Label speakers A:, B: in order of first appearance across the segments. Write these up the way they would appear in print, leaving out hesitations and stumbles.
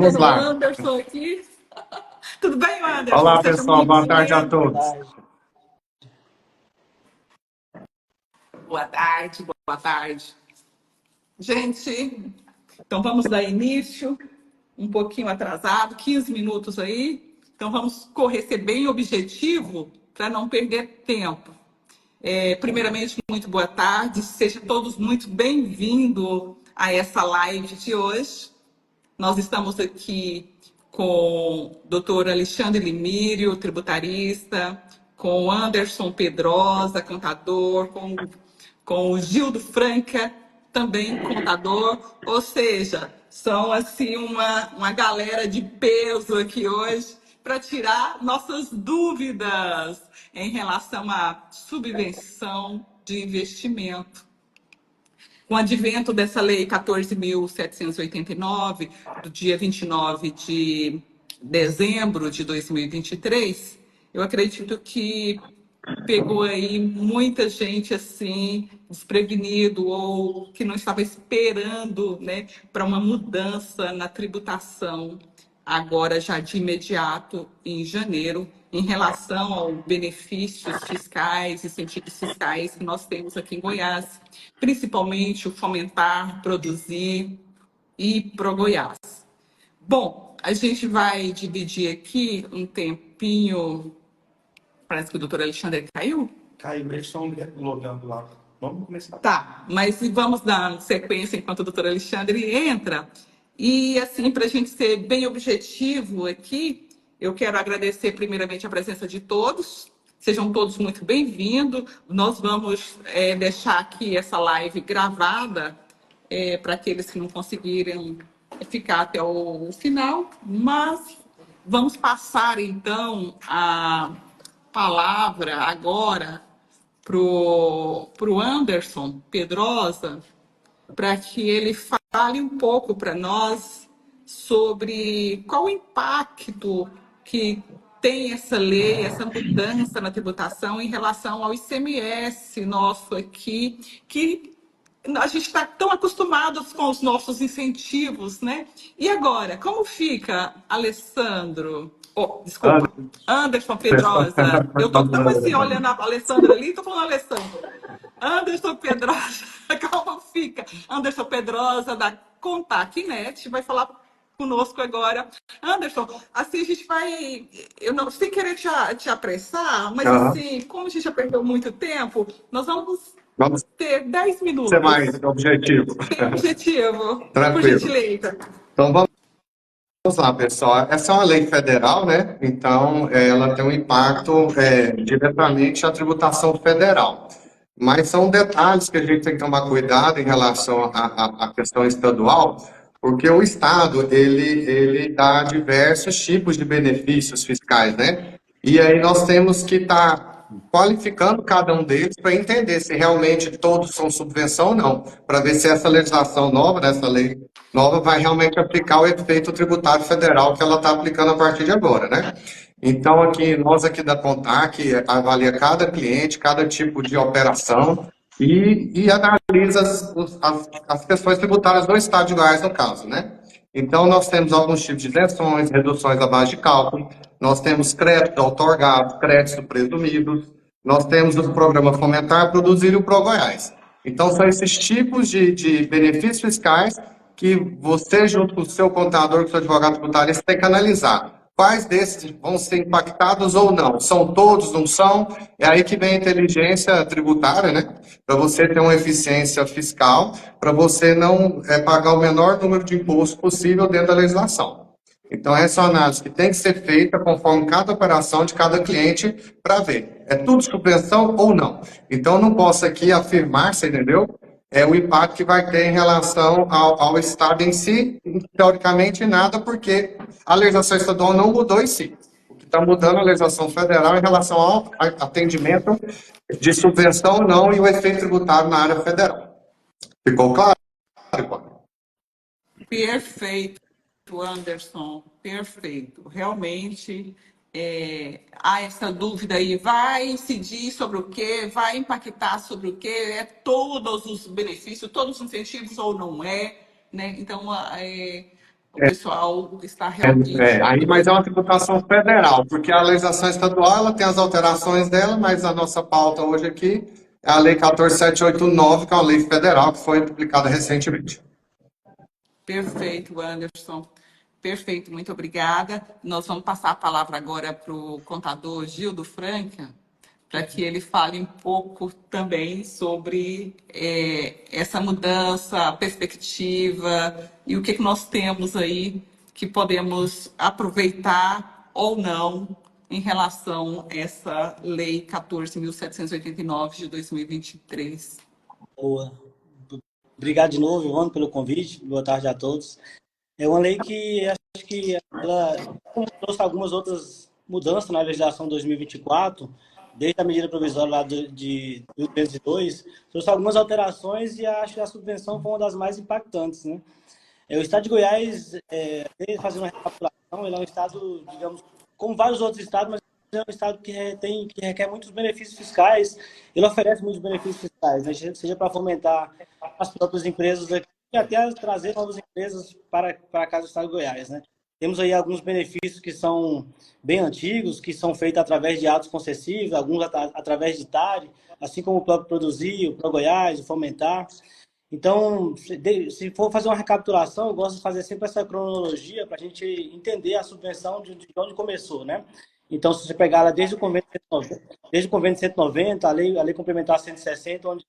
A: Vamos
B: Tendo o
A: lá.
B: Anderson aqui. Tudo bem, Anderson?
A: Olá,
B: Seja
A: pessoal.
B: muito
A: Boa tarde a
B: bem-vindo.
A: todos.
B: Boa tarde, boa tarde. Gente, então vamos dar início, um pouquinho atrasado, 15 minutos aí. Então vamos correr, ser bem objetivo para não perder tempo. Primeiramente, muito boa tarde, sejam todos muito bem-vindos a essa live de hoje. Nós estamos aqui com o doutor Alexandre Limírio, tributarista, com o Anderson Pedrosa, contador, com o Gildo Franca, também contador. Ou seja, são assim uma galera de peso aqui hoje para tirar nossas dúvidas em relação à subvenção de investimento. Com o advento dessa lei 14.789, do dia 29 de dezembro de 2023, eu acredito que pegou aí muita gente assim desprevenido ou que não estava esperando, né, para uma mudança na tributação agora já de imediato em janeiro em relação aos benefícios fiscais e incentivos fiscais que nós temos aqui em Goiás, principalmente o Fomentar, Produzir e ProGoiás. Bom, a gente vai dividir aqui um tempinho. Parece que o doutor Alexandre caiu.
A: Caiu, eles estão logando lá. Vamos começar.
B: Tá, mas vamos dar sequência enquanto o doutor Alexandre entra. E, assim, para a gente ser bem objetivo aqui, eu quero agradecer primeiramente a presença de todos. Sejam todos muito bem-vindos. Nós vamos deixar aqui essa live gravada para aqueles que não conseguirem ficar até o final, mas vamos passar, então, a palavra agora para o Anderson Pedrosa, para que ele fale um pouco para nós sobre qual o impacto que tem essa lei, essa mudança na tributação em relação ao ICMS nosso aqui, que a gente está tão acostumados com os nossos incentivos, né? E agora, como fica, Alessandro? Oh, desculpa, Anderson Pedrosa. Eu estou tão assim, olhando a Alessandra ali, estou falando Alessandro. Anderson Pedrosa, como fica? Anderson Pedrosa, da Contact.net, vai falar conosco agora. Anderson, assim a gente vai, eu não sem querer te apressar, mas assim, como a gente já perdeu muito tempo, nós vamos ter 10 minutos.
A: Ser mais objetivo.
B: Bem objetivo, por
A: Tranquilo.
B: gentileza.
A: Então vamos lá, pessoal. Essa é uma lei federal, né? Então ela tem um impacto diretamente à tributação federal. Mas são detalhes que a gente tem que tomar cuidado em relação à questão estadual, porque o Estado, ele dá diversos tipos de benefícios fiscais, né? E aí nós temos que estar qualificando cada um deles para entender se realmente todos são subvenção ou não, para ver se essa legislação nova, essa lei nova, vai realmente aplicar o efeito tributário federal que ela está aplicando a partir de agora, né? Então, nós aqui da Contac avalia cada cliente, cada tipo de operação e analisa as questões tributárias do Estado de Goiás, no caso, né? Então, nós temos alguns tipos de isenções, reduções à base de cálculo, nós temos crédito outorgado, crédito presumidos, nós temos o programa Fomentar, Produzir e o ProGoiás. Então, são esses tipos de benefícios fiscais que você, junto com o seu contador, com o seu advogado tributarista, tem que analisar. Quais desses vão ser impactados ou não? São todos, não são? É aí que vem a inteligência tributária, né? Para você ter uma eficiência fiscal, para você não pagar o menor número de impostos possível dentro da legislação. Então, essa é uma análise que tem que ser feita conforme cada operação de cada cliente para ver. É tudo subvenção ou não? Então, eu não posso aqui afirmar, você entendeu? O impacto que vai ter em relação ao Estado em si, teoricamente nada, porque a legislação estadual não mudou em si. O que está mudando é a legislação federal em relação ao atendimento de subvenção ou não e o efeito tributário na área federal. Ficou claro?
B: Perfeito, Anderson, perfeito. Realmente há essa dúvida aí, vai incidir sobre o quê? Vai impactar sobre o quê? É todos os benefícios, todos os incentivos ou não é? Né? Então, O pessoal está realmente
A: Aí, mas é uma
B: doido.
A: tributação federal, porque a legislação estadual ela tem as alterações dela, mas a nossa pauta hoje aqui é a Lei 14.789, que é uma lei federal que foi publicada recentemente.
B: Perfeito, Anderson. Perfeito, muito obrigada. Nós vamos passar a palavra agora para o contador Gildo Franca, para que ele fale um pouco também sobre essa mudança, perspectiva e o que nós temos aí que podemos aproveitar ou não em relação a essa Lei 14.789 de 2023.
C: Boa. Obrigado de novo, Ivone, pelo convite. Boa tarde a todos. É uma lei que acho que ela trouxe algumas outras mudanças na legislação 2024, desde a medida provisória lá de 202, trouxe algumas alterações e acho que a subvenção foi uma das mais impactantes, né? O estado de Goiás, fazendo uma recapitulação, ele é um estado, digamos, como vários outros estados, mas é um estado que requer muitos benefícios fiscais, ele oferece muitos benefícios fiscais, né? Seja para fomentar as próprias empresas aqui e até trazer novas empresas para casa do estado de Goiás, né? Temos aí alguns benefícios que são bem antigos, que são feitos através de atos concessivos, alguns através de TARE, assim como o próprio Produzir, o Pro Goiás, o Fomentar. Então, se for fazer uma recapitulação, eu gosto de fazer sempre essa cronologia para a gente entender a subvenção de onde começou, né? Então, se você pegar ela desde o convênio 190, a lei complementar 160, onde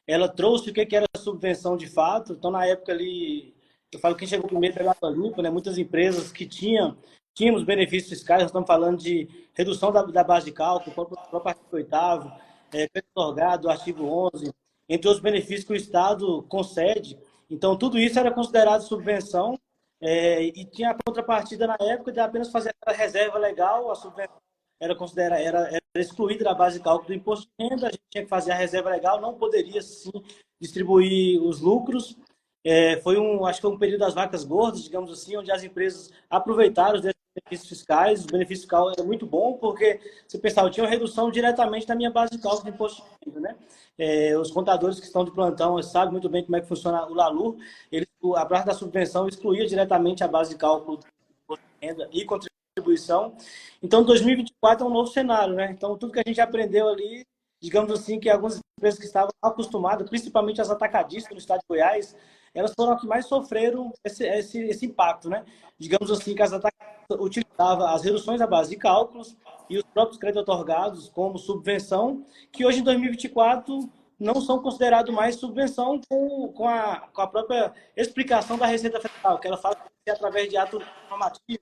C: ela trouxe o que era subvenção de fato. Então, na época ali, eu falo que quem chegou primeiro pegou a limpa, né? Muitas empresas que tínhamos benefícios fiscais, nós estamos falando de redução da base de cálculo, próprio artigo 8º, crédito otorgado, artigo 11, entre os benefícios que o Estado concede. Então, tudo isso era considerado subvenção e tinha a contrapartida na época de apenas fazer a reserva legal, a subvenção era excluída da base de cálculo do imposto de renda, a gente tinha que fazer a reserva legal, não poderia, sim, distribuir os lucros. Acho que foi um período das vacas gordas, digamos assim, onde as empresas aproveitaram os benefícios fiscais. O benefício fiscal era muito bom, porque, se pensar, eu tinha uma redução diretamente da minha base de cálculo do imposto de renda, né? Os contadores que estão de plantão sabem muito bem como é que funciona o LALUR. A parte da subvenção excluía diretamente a base de cálculo do imposto de renda e contribuição. Então, 2024 é um novo cenário, né? Então, tudo que a gente aprendeu ali, digamos assim, que algumas empresas que estavam acostumadas, principalmente as atacadistas no estado de Goiás, elas foram as que mais sofreram esse impacto, né? Digamos assim, que as atacadistas utilizavam as reduções à base de cálculos e os próprios créditos otorgados como subvenção, que hoje, em 2024, não são considerados mais subvenção com a própria explicação da Receita Federal, que ela fala que é através de ato normativo,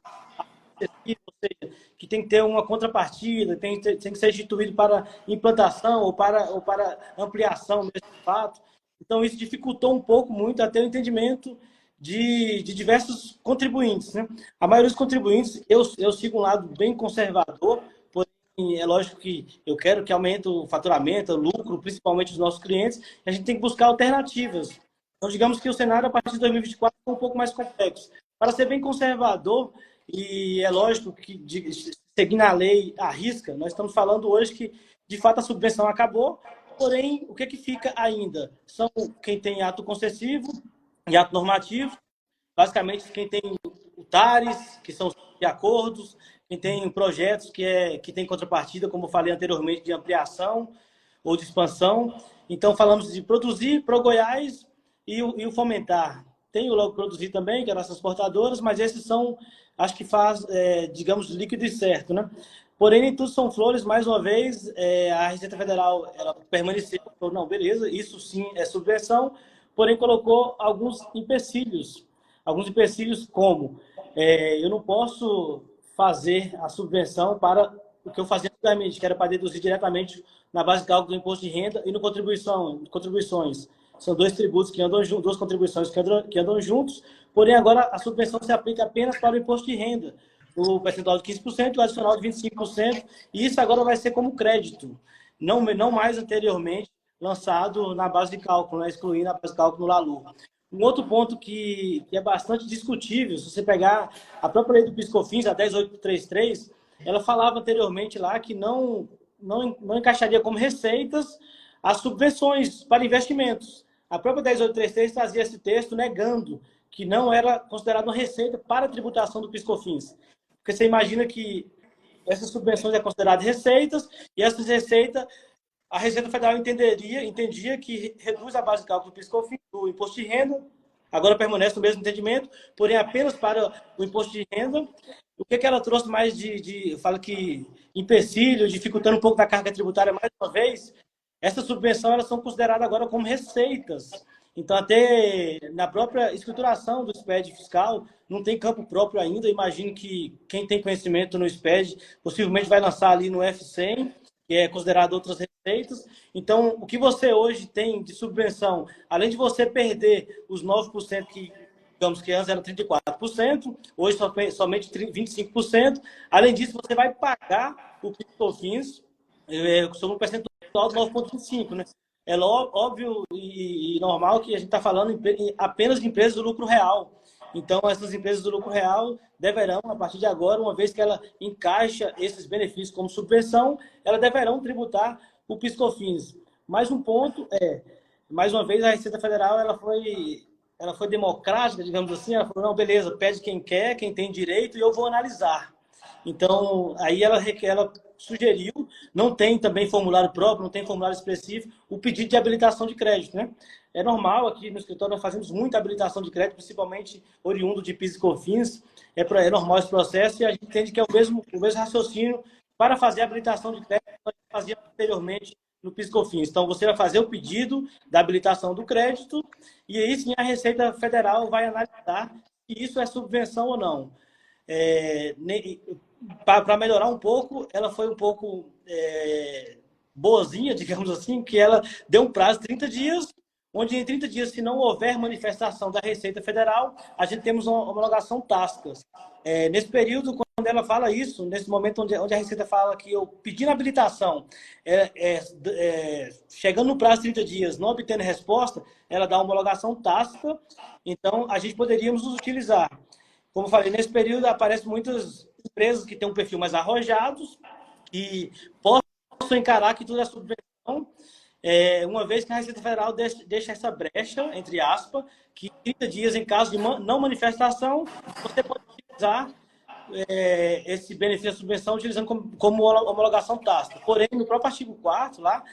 C: ou seja, que tem que ter uma contrapartida, tem que ser instituído para implantação ou para ampliação desse fato. Então, isso dificultou um pouco muito até o entendimento de diversos contribuintes, né? A maioria dos contribuintes, eu sigo um lado bem conservador, porém, é lógico que eu quero que aumente o faturamento, o lucro, principalmente dos nossos clientes, e a gente tem que buscar alternativas. Então, digamos que o cenário, a partir de 2024, é um pouco mais complexo. Para ser bem conservador, e é lógico que, seguindo a lei à risca, nós estamos falando hoje que, de fato, a subvenção acabou, porém, o que fica ainda? São quem tem ato concessivo e ato normativo, basicamente quem tem o TARES, que são de acordos, quem tem projetos que tem contrapartida, como eu falei anteriormente, de ampliação ou de expansão. Então, falamos de Produzir, Pro Goiás e o Fomentar. Tem o Logo Produzir também, que é nossas exportadoras, mas esses são, acho que faz, digamos, líquido e certo, né? Porém, nem tudo são flores. Mais uma vez, a Receita Federal ela permaneceu, falou, não, beleza, isso sim é subvenção, porém colocou alguns empecilhos. Alguns empecilhos como, eu não posso fazer a subvenção para o que eu fazia antigamente, que era para deduzir diretamente na base de cálculo do imposto de renda e no contribuições. São dois tributos que andam juntos, duas contribuições que andam juntos, porém agora a subvenção se aplica apenas para o imposto de renda, o percentual de 15% e o adicional de 25%, e isso agora vai ser como crédito, não mais anteriormente lançado na base de cálculo, né, excluindo a base de cálculo no LALUR. Um outro ponto que é bastante discutível, se você pegar a própria lei do PIS/COFINS, a 10.833, ela falava anteriormente lá que não encaixaria como receitas as subvenções para investimentos. A própria 10.833 trazia esse texto negando que não era considerada uma receita para a tributação do PIS/COFINS. Porque você imagina que essas subvenções é consideradas receitas, e essas receitas, a Receita Federal entendia que reduz a base de cálculo do PIS/COFINS, do imposto de renda, agora permanece o mesmo entendimento, porém apenas para o imposto de renda. O que ela trouxe mais fala que empecilho, dificultando um pouco da carga tributária mais uma vez, essas subvenções elas são consideradas agora como receitas. Então, até na própria escrituração do SPED fiscal, não tem campo próprio ainda. Eu imagino que quem tem conhecimento no SPED possivelmente vai lançar ali no F100, que é considerado outras receitas. Então, o que você hoje tem de subvenção, além de você perder os 9% que, digamos que antes era 34%, hoje somente 25%. Além disso, você vai pagar o PIS/COFINS sobre um percentual de 9,25%, né? É óbvio e normal que a gente está falando apenas de empresas do lucro real. Então, essas empresas do lucro real deverão, a partir de agora, uma vez que ela encaixa esses benefícios como subvenção, elas deverão tributar o PIS/COFINS. Mais um ponto mais uma vez, a Receita Federal ela foi democrática, digamos assim. Ela falou, não, beleza, pede quem quer, quem tem direito, e eu vou analisar. Então, aí ela sugeriu, não tem também formulário próprio, não tem formulário específico, o pedido de habilitação de crédito, né? É normal, aqui no escritório nós fazemos muita habilitação de crédito, principalmente oriundo de PIS e COFINS, é normal esse processo, e a gente entende que é o mesmo raciocínio para fazer a habilitação de crédito que nós fazíamos anteriormente no PIS e COFINS. Então, você vai fazer o pedido da habilitação do crédito, e aí sim a Receita Federal vai analisar se isso é subvenção ou não. Para melhorar um pouco, ela foi um pouco boazinha, digamos assim, que ela deu um prazo de 30 dias, onde em 30 dias, se não houver manifestação da Receita Federal, a gente temos uma homologação tácita. Nesse período, quando ela fala isso, nesse momento onde a Receita fala que eu pedindo habilitação, chegando no prazo de 30 dias, não obtendo resposta, ela dá uma homologação tácita, então a gente poderíamos nos utilizar. Como eu falei, nesse período aparecem muitas empresas que têm um perfil mais arrojados e possam encarar que tudo é subvenção, uma vez que a Receita Federal deixa essa brecha, entre aspas, que 30 dias, em caso de não manifestação, você pode utilizar esse benefício da subvenção utilizando como homologação tácita. Porém, no próprio artigo 4º, lá,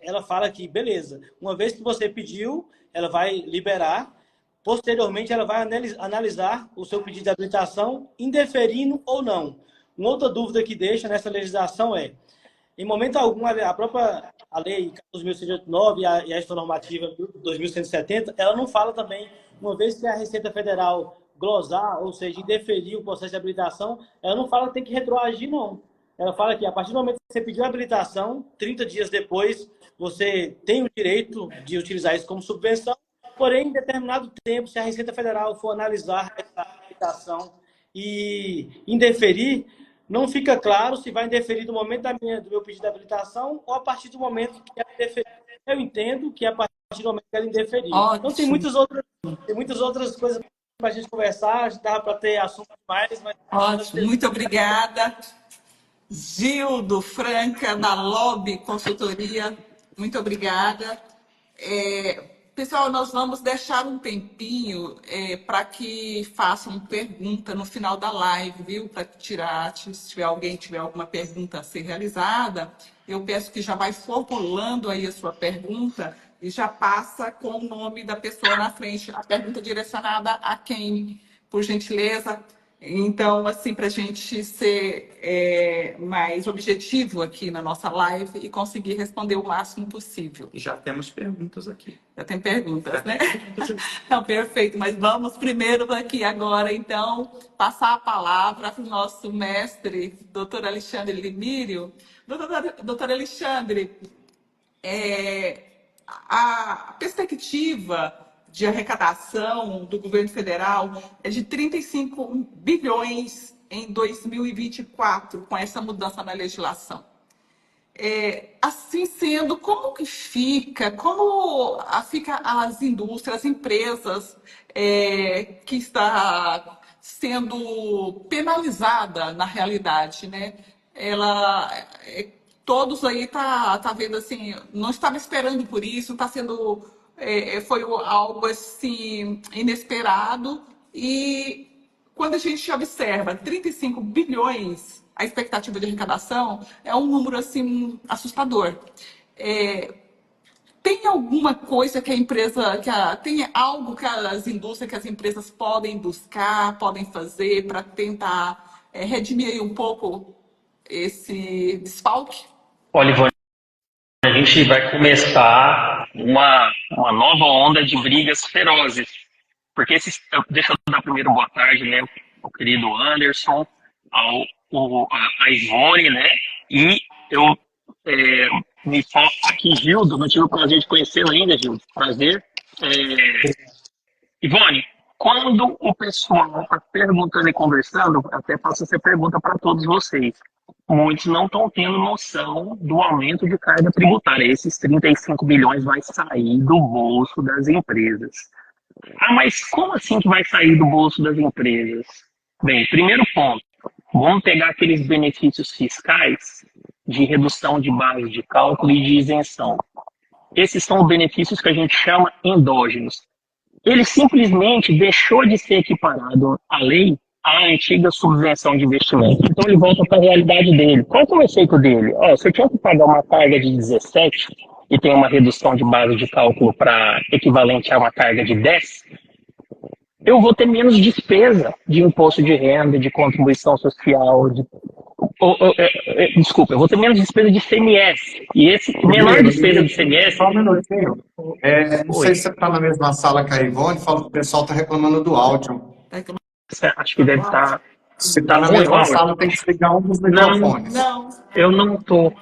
C: ela fala que, beleza, uma vez que você pediu, ela vai liberar. Posteriormente, ela vai analisar o seu pedido de habilitação, indeferindo ou não. Uma outra dúvida que deixa nessa legislação em momento algum, a lei 14.189 e a esta normativa 2.170, ela não fala também, uma vez que a Receita Federal glosar, ou seja, indeferir o processo de habilitação, ela não fala que tem que retroagir, não. Ela fala que a partir do momento que você pediu a habilitação, 30 dias depois, você tem o direito de utilizar isso como subvenção. Porém, em determinado tempo, se a Receita Federal for analisar essa habilitação e indeferir, não fica claro se vai indeferir do momento do meu pedido de habilitação ou a partir do momento que ela indeferir. Eu entendo que é a partir do momento que ela indeferir.
B: Ótimo.
C: Então, tem muitas outras coisas para a gente conversar, dá para ter assunto mais. Mas...
B: Ótimo, muito obrigada. Gildo Franca, da Lobby Consultoria, muito obrigada. Pessoal, nós vamos deixar um tempinho para que façam pergunta no final da live, viu? Para tirar, se alguém tiver alguma pergunta a ser realizada, eu peço que já vai formulando aí a sua pergunta e já passa com o nome da pessoa na frente. A pergunta direcionada a quem, por gentileza. Então, assim, para a gente ser mais objetivo aqui na nossa live e conseguir responder o máximo possível.
D: Já temos perguntas aqui.
B: Já tem perguntas, né? Não, perfeito. Mas vamos primeiro aqui agora, então, passar a palavra para o nosso mestre, doutor Alexandre Limírio. Doutor Alexandre, a perspectiva de arrecadação do governo federal é de 35 bilhões em 2024, com essa mudança na legislação. Assim sendo, como fica as indústrias, as empresas que está sendo penalizada na realidade, né? Todos aí tá vendo assim, não estava esperando por isso, está sendo foi algo assim inesperado. E quando a gente observa 35 bilhões, a expectativa de arrecadação é um número assim assustador. Tem alguma coisa que a empresa, tem algo que as indústrias, que as empresas podem buscar, podem fazer para tentar redimir aí um pouco esse desfalque?
E: Olha, Ivone, a gente vai começar uma nova onda de brigas ferozes. Porque deixa eu dar primeiro boa tarde, né, ao querido Anderson, a Ivone, né, e eu me falo aqui, Gildo, não tive o prazer de conhecê-lo ainda, Gildo, prazer. Ivone, quando o pessoal está perguntando e conversando, até faço essa pergunta para todos vocês, muitos não estão tendo noção do aumento de carga tributária. Esses 35 bilhões vai sair do bolso das empresas. Ah, mas como assim que vai sair do bolso das empresas? Bem, primeiro ponto, vamos pegar aqueles benefícios fiscais de redução de base de cálculo e de isenção. Esses são benefícios que a gente chama endógenos. Ele simplesmente deixou de ser equiparado à lei à antiga subvenção de investimento. Então ele volta para a realidade dele. Qual é o efeito dele? Se eu tinha que pagar uma carga de 17 e tem uma redução de base de cálculo para equivalente a uma carga de 10, eu vou ter menos despesa de imposto de renda, de contribuição social, desculpa, eu vou ter menos despesa de ICMS. E esse menor despesa de ICMS...
A: Só um minutinho. Não sei se você está na mesma sala que a Ivone, fala que o pessoal está reclamando do áudio.
E: Acho que deve estar...
A: Se está na mesma sala, tem que desligar um dos microfones.
B: Não.
E: Eu não estou.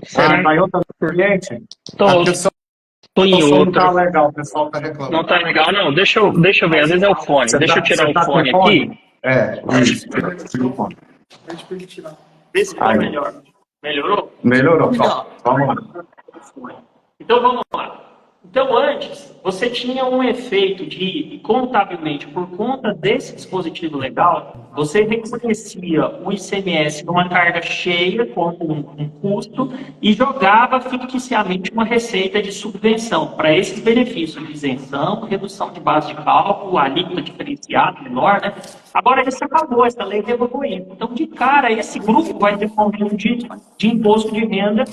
A: Será? Tá em outra cliente?
E: Estou em
A: Não
E: outra.
A: tá legal, o pessoal está reclamando.
E: Não está legal, não. Deixa eu ver, às vezes é o fone. Deixa eu tirar o fone aqui.
A: Isso. Tira o fone.
E: Vê se ficou melhor. Melhorou?
A: Melhorou. Vamos lá.
E: Então vamos lá. Então antes, você tinha um efeito de, contabilmente, por conta desse dispositivo legal, você reconhecia o ICMS numa carga cheia, com um custo, e jogava ficticiamente uma receita de subvenção para esses benefícios de isenção, redução de base de cálculo, alíquota diferenciada, menor, né? Agora isso acabou, essa lei revogou isso. Então, de cara, esse grupo vai ter conjunto de imposto de renda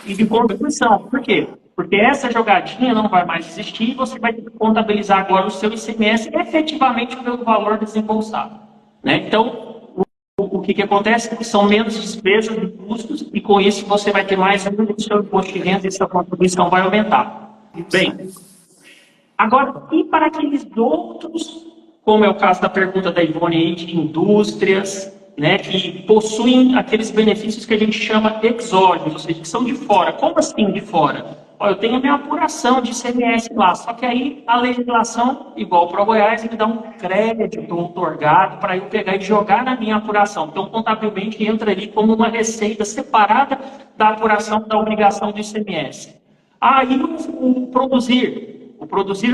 E: e de contribuição. Por quê? Porque essa jogadinha não vai mais existir e você vai contabilizar agora o seu ICMS efetivamente pelo valor desembolsado. Né? Então, o que acontece? São menos despesas e custos e com isso você vai ter mais renda do seu imposto de renda e sua contribuição vai aumentar. Bem, agora, e para aqueles outros, como é o caso da pergunta da Ivone aí, de indústrias, né, que possuem aqueles benefícios que a gente chama exógenos, ou seja, que são de fora. Como assim de fora? Eu tenho a minha apuração de ICMS lá, só que aí a legislação, igual para o Goiás, me dá um crédito outorgado para eu pegar e jogar na minha apuração. Então, contabilmente, entra ali como uma receita separada da apuração da obrigação do ICMS. Aí, o produzir, o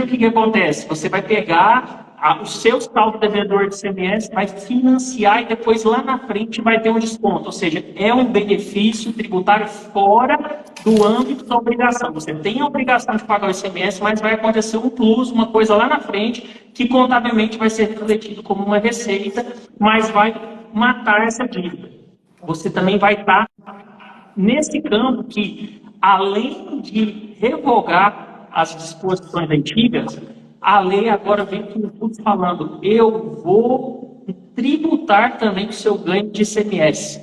E: que acontece? Você vai pegar o seu saldo devedor de ICMS, vai financiar e depois lá na frente vai ter um desconto. Ou seja, é um benefício tributário fora do âmbito da obrigação. Você tem a obrigação de pagar o ICMS, mas vai acontecer um plus, uma coisa lá na frente, que contabilmente vai ser refletido como uma receita, mas vai matar essa dívida. Você também vai estar nesse campo que, além de revogar as disposições antigas, a lei agora vem com tudo falando, eu vou tributar também o seu ganho de ICMS.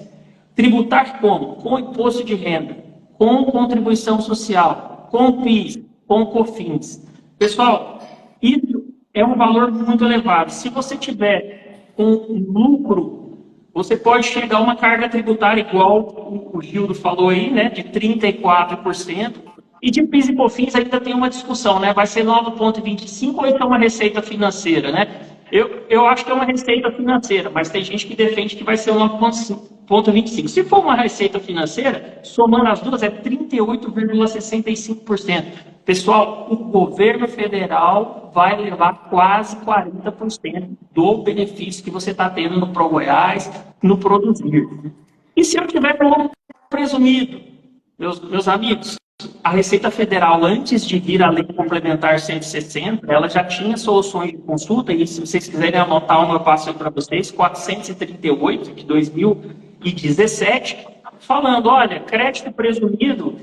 E: Tributar como? Com imposto de renda, com contribuição social, com PIS, com COFINS. Pessoal, isso é um valor muito elevado. Se você tiver um lucro, você pode chegar a uma carga tributária igual o Gildo falou aí, né, de 34%. E de PIS e COFINS ainda tem uma discussão, né? Vai ser 9,25 ou então uma receita financeira, né? Eu acho que é uma receita financeira, mas tem gente que defende que vai ser 9,25. Se for uma receita financeira, somando as duas, é 38,65%. Pessoal, o governo federal vai levar quase 40% do benefício que você está tendo no ProGoiás, no Produzir. E se eu tiver como presumido, meus amigos, a Receita Federal, antes de vir a Lei Complementar 160, ela já tinha soluções de consulta, e se vocês quiserem anotar uma, eu passo para vocês, 438 de 2017, falando, olha, crédito presumido,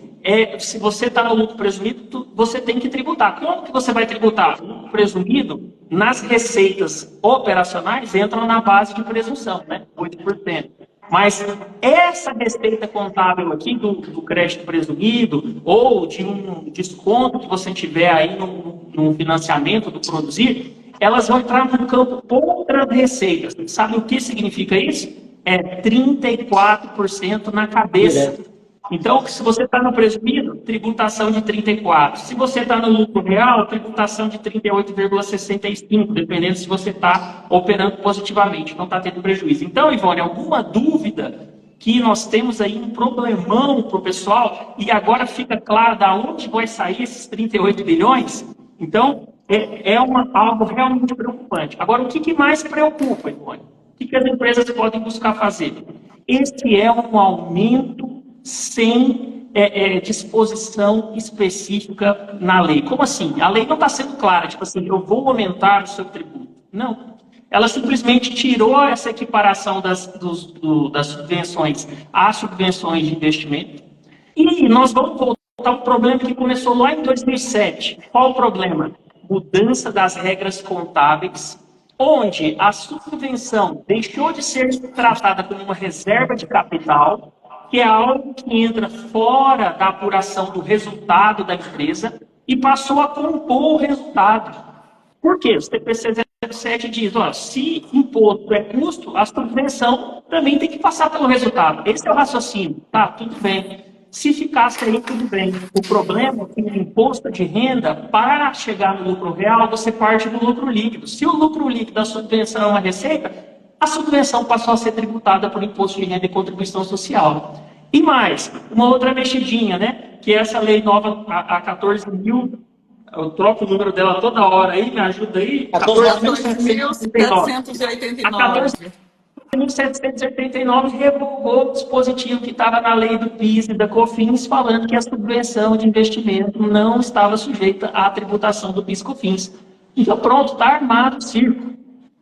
E: se você está no lucro presumido, você tem que tributar. Como que você vai tributar? O lucro presumido, nas receitas operacionais, entram na base de presunção, né? 8%. Mas essa receita contábil aqui do crédito presumido ou de um desconto que você tiver aí no financiamento do produzir, elas vão entrar no campo outras receitas. Sabe o que significa isso? É 34% na cabeça. Então, se você está no presumido, tributação de 34%. Se você está no lucro real, tributação de 38,65%, dependendo se você está operando positivamente, não está tendo prejuízo. Então, Ivone, alguma dúvida que nós temos aí um problemão para o pessoal e agora fica claro de onde vai sair esses 38 bilhões? Então, algo realmente preocupante. Agora, o que mais preocupa, Ivone? O que as empresas podem buscar fazer? Esse é um aumento sem disposição específica na lei. Como assim? A lei não está sendo clara, tipo assim, eu vou aumentar o seu tributo. Não. Ela simplesmente tirou essa equiparação das subvenções às subvenções de investimento. E nós vamos voltar ao problema que começou lá em 2007. Qual o problema? Mudança das regras contábeis, onde a subvenção deixou de ser tratada como uma reserva de capital, que é algo que entra fora da apuração do resultado da empresa e passou a compor o resultado. Por quê? O TPC 07 diz, ó, se imposto é custo, a subvenção também tem que passar pelo resultado. Esse é o raciocínio. Tá, tudo bem. Se ficasse aí, tudo bem. O problema é que o imposto de renda, para chegar no lucro real, você parte do lucro líquido. Se o lucro líquido da subvenção é uma receita, a subvenção passou a ser tributada por imposto de renda e contribuição social. E mais, uma outra mexidinha, né? Que é essa lei nova, a 14.000, eu troco o número dela toda hora aí, me ajuda aí.
B: 14.789.
E: A 14.789 revogou o dispositivo que estava na lei do PIS e da COFINS, falando que a subvenção de investimento não estava sujeita à tributação do PIS e COFINS. Então pronto, está armado o circo.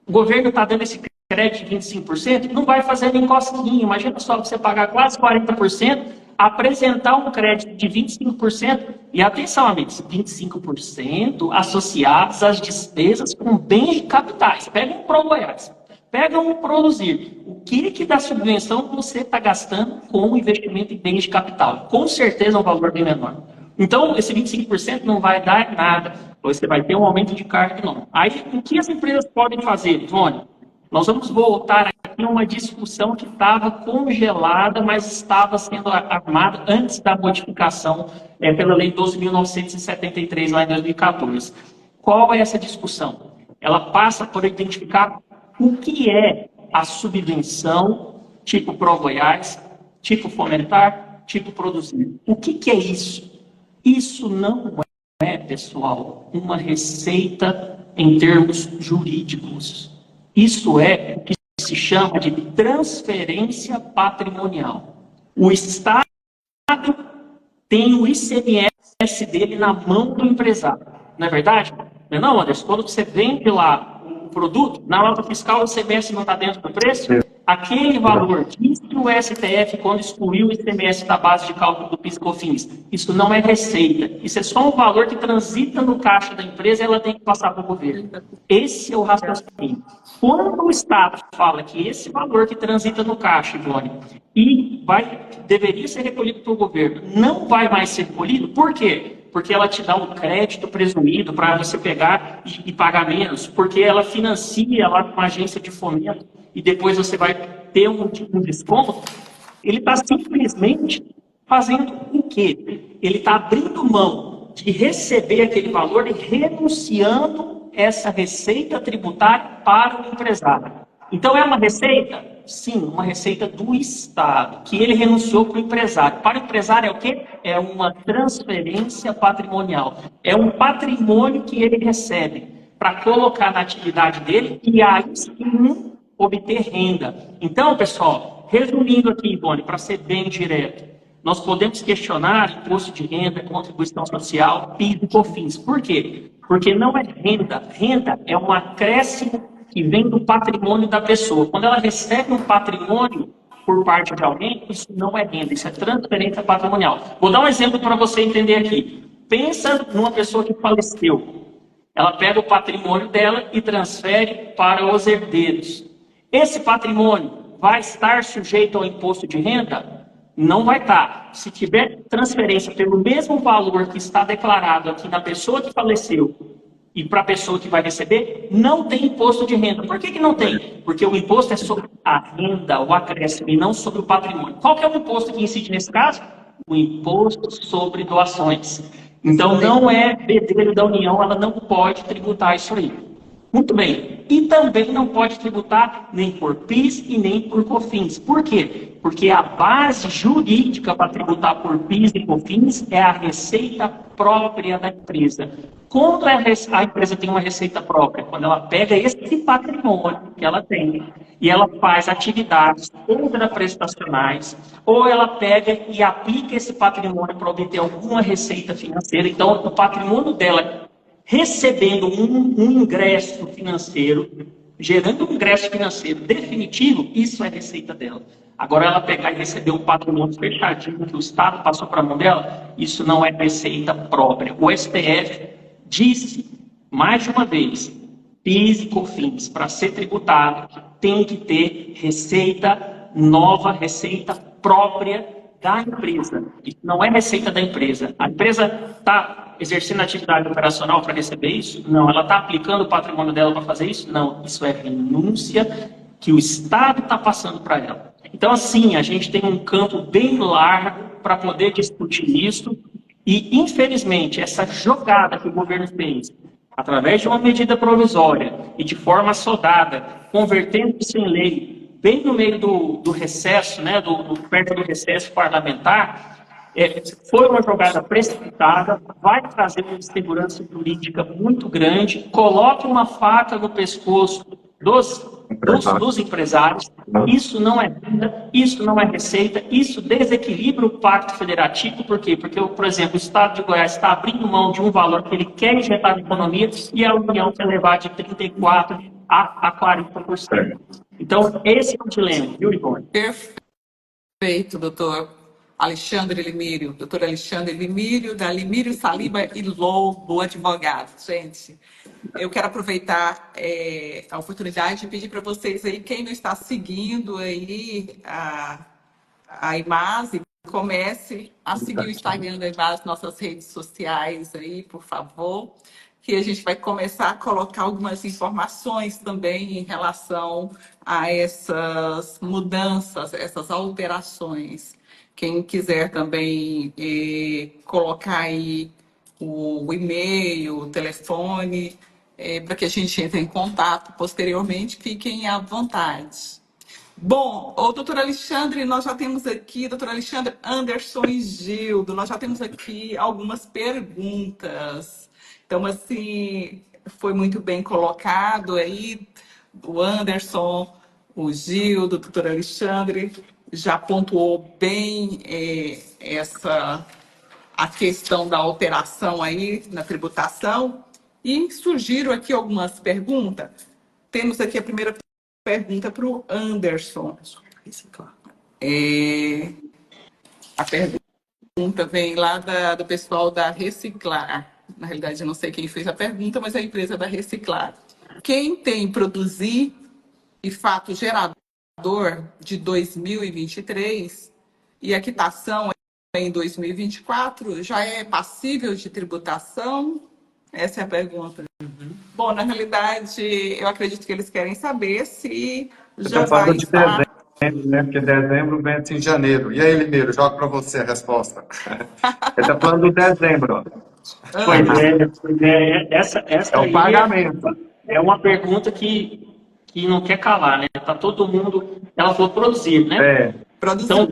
E: O governo está dando esse crédito de 25%, não vai fazer nem cosquinha. Imagina só você pagar quase 40%, apresentar um crédito de 25%, e atenção, amigos, 25% associados às despesas com bens de capitais. Pega um Pro Goiás, pega um Produzir. O que da subvenção você está gastando com investimento em bens de capital? Com certeza é um valor bem menor. Então, esse 25% não vai dar nada. Você vai ter um aumento de carga econômica. Aí, o que as empresas podem fazer, Ivone? Nós vamos voltar aqui a uma discussão que estava congelada, mas estava sendo armada antes da modificação pela Lei 12.973, lá em 2014. Qual é essa discussão? Ela passa por identificar o que é a subvenção tipo Pro Goiás, tipo Fomentar, tipo Produzir. O que é isso? Isso não é, pessoal, uma receita em termos jurídicos. Isso é o que se chama de transferência patrimonial. O Estado tem o ICMS dele na mão do empresário. Não é verdade? Não é não, Anderson? Quando você vende lá o produto, na nota fiscal o ICMS não está dentro do preço? Aquele valor que o STF, quando excluiu o ICMS da base de cálculo do PIS e COFINS, isso não é receita. Isso é só um valor que transita no caixa da empresa e ela tem que passar para o governo. Esse é o raciocínio. Quando o Estado fala que esse valor que transita no caixa, Ivone, deveria ser recolhido pelo governo, não vai mais ser recolhido, por quê? Porque ela te dá um crédito presumido para você pegar e pagar menos, porque ela financia lá com uma agência de fomento e depois você vai ter um desconto. Ele está simplesmente fazendo o quê? Ele está abrindo mão de receber aquele valor e renunciando essa receita tributária para o empresário. Então é uma receita? Sim, uma receita do Estado, que ele renunciou para o empresário. Para o empresário é o quê? É uma transferência patrimonial. É um patrimônio que ele recebe para colocar na atividade dele e aí sim obter renda. Então, pessoal, resumindo aqui, Ivone, para ser bem direto, nós podemos questionar imposto de renda, contribuição social, PIS e COFINS. Por quê? Porque não é renda. Renda é um acréscimo que vem do patrimônio da pessoa. Quando ela recebe um patrimônio por parte de alguém, isso não é renda, isso é transferência patrimonial. Vou dar um exemplo para você entender aqui. Pensa numa pessoa que faleceu. Ela pega o patrimônio dela e transfere para os herdeiros. Esse patrimônio vai estar sujeito ao imposto de renda? Não vai estar. Se tiver transferência pelo mesmo valor que está declarado aqui na pessoa que faleceu e para a pessoa que vai receber, não tem imposto de renda. Por que não tem? Porque o imposto é sobre a renda, o acréscimo, e não sobre o patrimônio. Qual que é o imposto que incide nesse caso? O imposto sobre doações. Então, não é bedelho da União, ela não pode tributar isso aí. Muito bem. E também não pode tributar nem por PIS e nem por COFINS. Por quê? Porque a base jurídica para tributar por PIS e COFINS é a receita própria da empresa. Quando a empresa tem uma receita própria? Quando ela pega esse patrimônio que ela tem e ela faz atividades extraprestacionais, ou ela pega e aplica esse patrimônio para obter alguma receita financeira. Então, o patrimônio dela recebendo um ingresso financeiro, gerando um ingresso financeiro definitivo, isso é receita dela. Agora, ela pegar e receber um patrimônio fechadinho que o Estado passou para a mão dela, isso não é receita própria. O STF disse, mais de uma vez, PIS e COFINS, para ser tributado, tem que ter receita nova, receita própria da empresa. Isso não é receita da empresa. A empresa está exercendo atividade operacional para receber isso? Não. Ela está aplicando o patrimônio dela para fazer isso? Não. Isso é renúncia que o Estado está passando para ela. Então, assim, a gente tem um campo bem largo para poder discutir isso e, infelizmente, essa jogada que o governo fez, através de uma medida provisória e de forma assodada, convertendo isso em lei, bem no meio do recesso, né, perto do recesso parlamentar, foi uma jogada precipitada, vai trazer uma insegurança jurídica muito grande, coloca uma faca no pescoço dos empresários. Isso não é renda, isso não é receita, isso desequilibra o pacto federativo. Por quê? Porque, por exemplo, o Estado de Goiás está abrindo mão de um valor que ele quer injetar na economia e a União quer levar de 34% a 40%. Então, esse é o dilema, viu, Ivone?
B: Perfeito, doutor Alexandre Limírio. Doutor Alexandre Limírio, da Limírio, Saliba e Lobo, advogado. Gente, eu quero aproveitar a oportunidade e pedir para vocês aí, quem não está seguindo aí a Imase, comece a seguir o Instagram da Imase, nossas redes sociais aí, por favor, que a gente vai começar a colocar algumas informações também em relação a essas mudanças, essas alterações. Quem quiser também colocar aí o e-mail, o telefone, para que a gente entre em contato posteriormente, fiquem à vontade. Bom, o doutor Alexandre, nós já temos aqui, doutor Alexandre, Anderson e Gildo, nós já temos aqui algumas perguntas. Então, assim, foi muito bem colocado aí, o Anderson, o Gildo, o doutor Alexandre, já pontuou bem a questão da alteração aí na tributação. E surgiram aqui algumas perguntas. Temos aqui a primeira pergunta para o Anderson. A pergunta vem lá do pessoal da Reciclar. Na realidade, eu não sei quem fez a pergunta, mas é a empresa da Reciclar. Quem tem produzir e fato gerador de 2023 e a quitação em 2024 já é passível de tributação? Essa é a pergunta. Bom, na realidade, eu acredito que eles querem saber se já vai estar...
A: Dezembro, né? Porque dezembro vence em janeiro. E aí, Limeiro, jogo para você a resposta. Ele está falando do dezembro.
E: Pois é. Essa
A: É o pagamento.
E: É uma pergunta que não quer calar, né? Tá todo mundo... Ela falou produzir, né?
B: Produzir.
E: Então,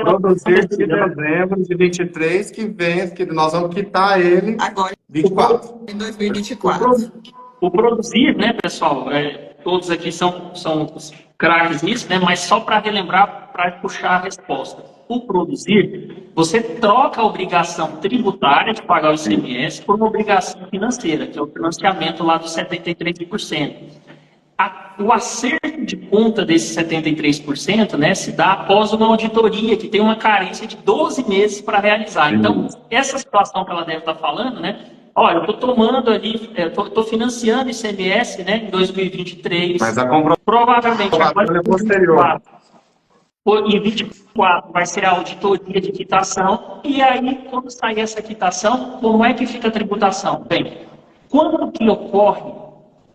A: produzir de dezembro de 23, que vence, que nós vamos quitar ele
B: agora,
A: 24.
B: Em 2024.
E: O produzir, né, pessoal? Todos aqui são craques nisso, né? Mas só para relembrar, para puxar a resposta. o produzir, você troca a obrigação tributária de pagar o ICMS por uma obrigação financeira, que é o financiamento lá dos 73%. O acerto de conta desses 73%, né, se dá após uma auditoria que tem uma carência de 12 meses para realizar. Então, essa situação que ela deve estar falando, né, olha, eu estou tomando ali, estou financiando ICMS, né, em 2023,
A: Mas a
E: provavelmente agora
A: é posterior.
E: em 24 vai ser a auditoria de quitação, e aí, quando sair essa quitação, como é que fica a tributação? Bem, quando que ocorre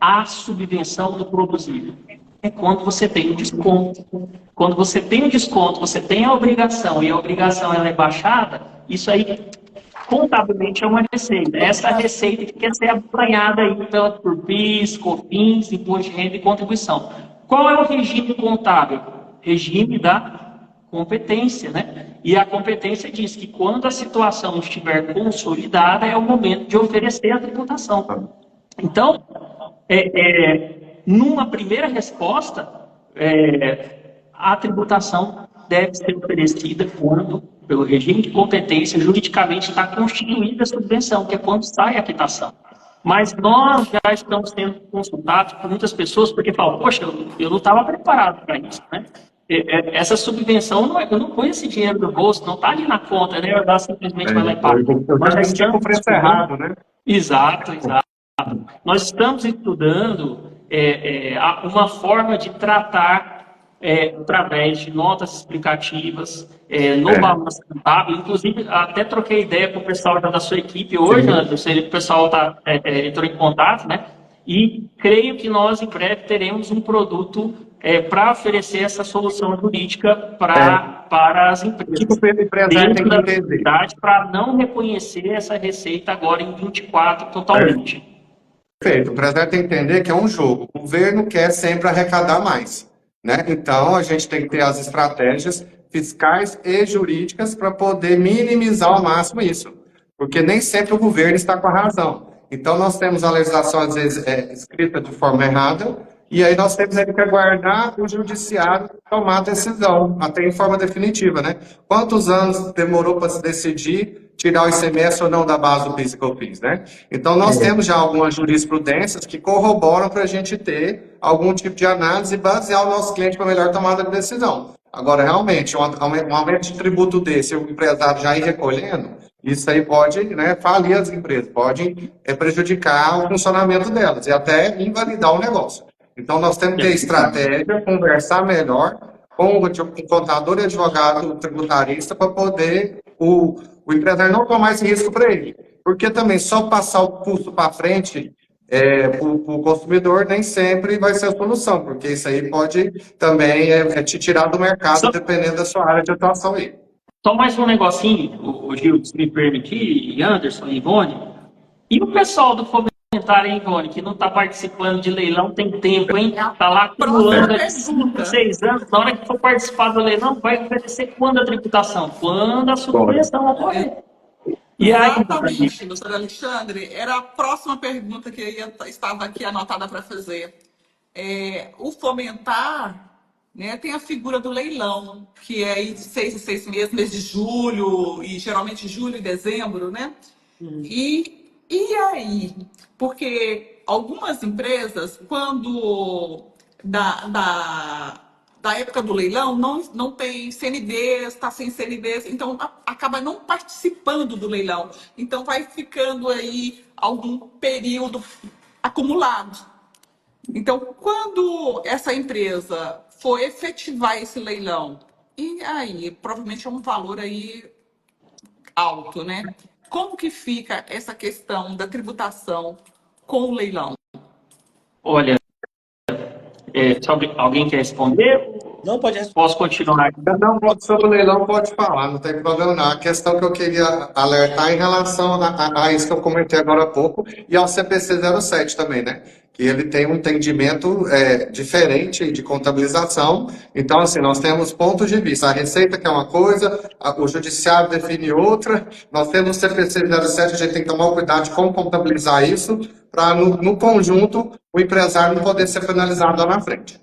E: a subvenção do produzido? É quando você tem um desconto. Quando você tem um desconto, você tem a obrigação, e a obrigação ela é baixada, isso aí, contabilmente, é uma receita. Essa receita que quer ser acompanhada aí por PIS, COFINS, Imposto de Renda e Contribuição. Qual é o regime contábil? Regime da competência, né? E a competência diz que quando a situação estiver consolidada, é o momento de oferecer a tributação. Então, numa primeira resposta, a tributação deve ser oferecida quando, pelo regime de competência, juridicamente está constituída a subvenção, que é quando sai a quitação. Mas nós já estamos sendo consultados por muitas pessoas, porque falam, poxa, eu não estava preparado para isso, né? Essa subvenção, eu não ponho esse dinheiro no bolso, não está ali na conta, né? Eu simplesmente vai lá e paga.
A: Nós já estamos com o preço errado, né?
E: Exato. Nós estamos estudando uma forma de tratar através de notas explicativas no balanço contábil. Inclusive, até troquei ideia com o pessoal da sua equipe hoje, Anderson, o pessoal entrou em contato, né? E creio que nós, em breve, teremos um produto para oferecer essa solução jurídica para as empresas.
A: Tipo, o empresário tem que entender.
E: Para não reconhecer essa receita agora em 24 totalmente.
A: Perfeito. O empresário tem que entender que é um jogo. O governo quer sempre arrecadar mais, né? Então, a gente tem que ter as estratégias fiscais e jurídicas para poder minimizar ao máximo isso. Porque nem sempre o governo está com a razão. Então, nós temos a legislação, às vezes, escrita de forma errada, e aí nós temos que aguardar o judiciário tomar a decisão, até em forma definitiva, né? Quantos anos demorou para se decidir tirar o ICMS ou não da base do PIS e COFINS, né? Então, nós temos já algumas jurisprudências que corroboram para a gente ter algum tipo de análise e basear o nosso cliente para melhor tomada de decisão. Agora, realmente, um aumento de tributo desse, o empresário já ir recolhendo, isso aí pode, né, falir as empresas, pode prejudicar o funcionamento delas e até invalidar o negócio. Então, nós temos que ter estratégia, conversar melhor com o contador e advogado tributarista para poder o empresário não tomar esse risco para ele. Porque também só passar o custo para frente para o consumidor nem sempre vai ser a solução, porque isso aí pode também te tirar do mercado, dependendo da sua área de atuação aí.
E: Só mais um negocinho, o Gil, se me permitir, Anderson e Ivone. E o pessoal do Fomentário, hein, Ivone, que não está participando de leilão tem tempo, hein? Está lá acumulando 5, 6 anos. Na hora que for participar do leilão, vai oferecer quando a tributação? Quando a subvenção ocorrer. E aí,
B: exatamente, doutor Alexandre, era a próxima pergunta que estava aqui anotada para fazer. O Fomentar, né, tem a figura do leilão, que é aí de 6 em 6 meses, mês de julho, e geralmente julho e dezembro, né? E aí? Porque algumas empresas, quando da época do leilão, não tem CNDs, está sem CNDs, então acaba não participando do leilão. Então vai ficando aí algum período acumulado. Então, quando essa empresa for efetivar esse leilão, e aí, provavelmente é um valor aí alto, né? Como que fica essa questão da tributação com o leilão?
E: Olha, se alguém quer responder?
C: Não, pode responder.
E: Posso continuar?
A: Não, sobre o leilão pode falar, não tem problema não. A questão que eu queria alertar em relação a isso que eu comentei agora há pouco, e ao CPC 07 também, né? Que ele tem um entendimento diferente de contabilização. Então, assim, nós temos pontos de vista. A Receita que é uma coisa, o Judiciário define outra. Nós temos o CPC 07, a gente tem que tomar cuidado de como contabilizar isso, para, no conjunto, o empresário não poder ser penalizado lá na frente.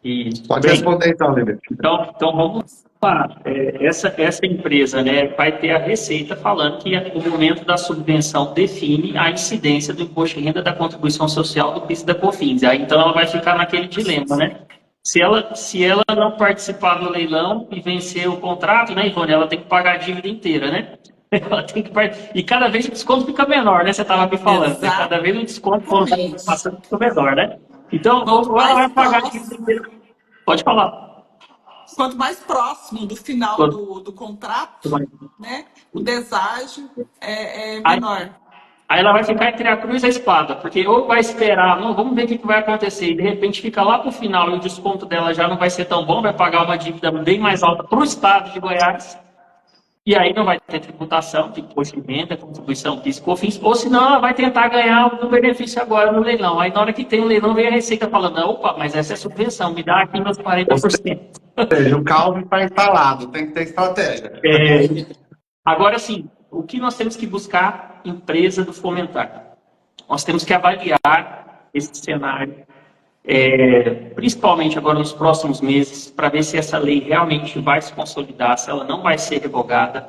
E: Isso.
A: Pode responder então, Lívia.
E: Então vamos. essa empresa, né, vai ter a Receita falando que o momento da subvenção define a incidência do imposto de renda, da contribuição social, do PIS e da COFINS. Aí, então ela vai ficar naquele dilema, né? Se ela não participar do leilão e vencer o contrato, né, Ivone, ela tem que pagar a dívida inteira, né? Ela tem que e cada vez o desconto fica menor, né? Você estava me falando. Né? Cada vez o desconto passando fica menor, né? Então, ou ela vai pagar a dívida inteira. Pode falar.
B: Quanto mais próximo do final do contrato, né, o deságio é menor.
E: Aí ela vai ficar entre a cruz e a espada, porque ou vai esperar, não, vamos ver o que vai acontecer, e de repente fica lá para o final e o desconto dela já não vai ser tão bom, vai pagar uma dívida bem mais alta para o estado de Goiás, e aí não vai ter tributação de imposto de renda, contribuição, PIS, COFINS, ou senão ela vai tentar ganhar o benefício agora no leilão. Aí na hora que tem o leilão, vem a Receita falando, opa, mas essa é subvenção, me dá aqui meus 40%.
A: Ou seja, o caldo está instalado, tem que ter estratégia.
E: Agora sim, o que nós temos que buscar? Empresa do Fomentar. Nós temos que avaliar esse cenário, principalmente agora nos próximos meses, para ver se essa lei realmente vai se consolidar, se ela não vai ser revogada.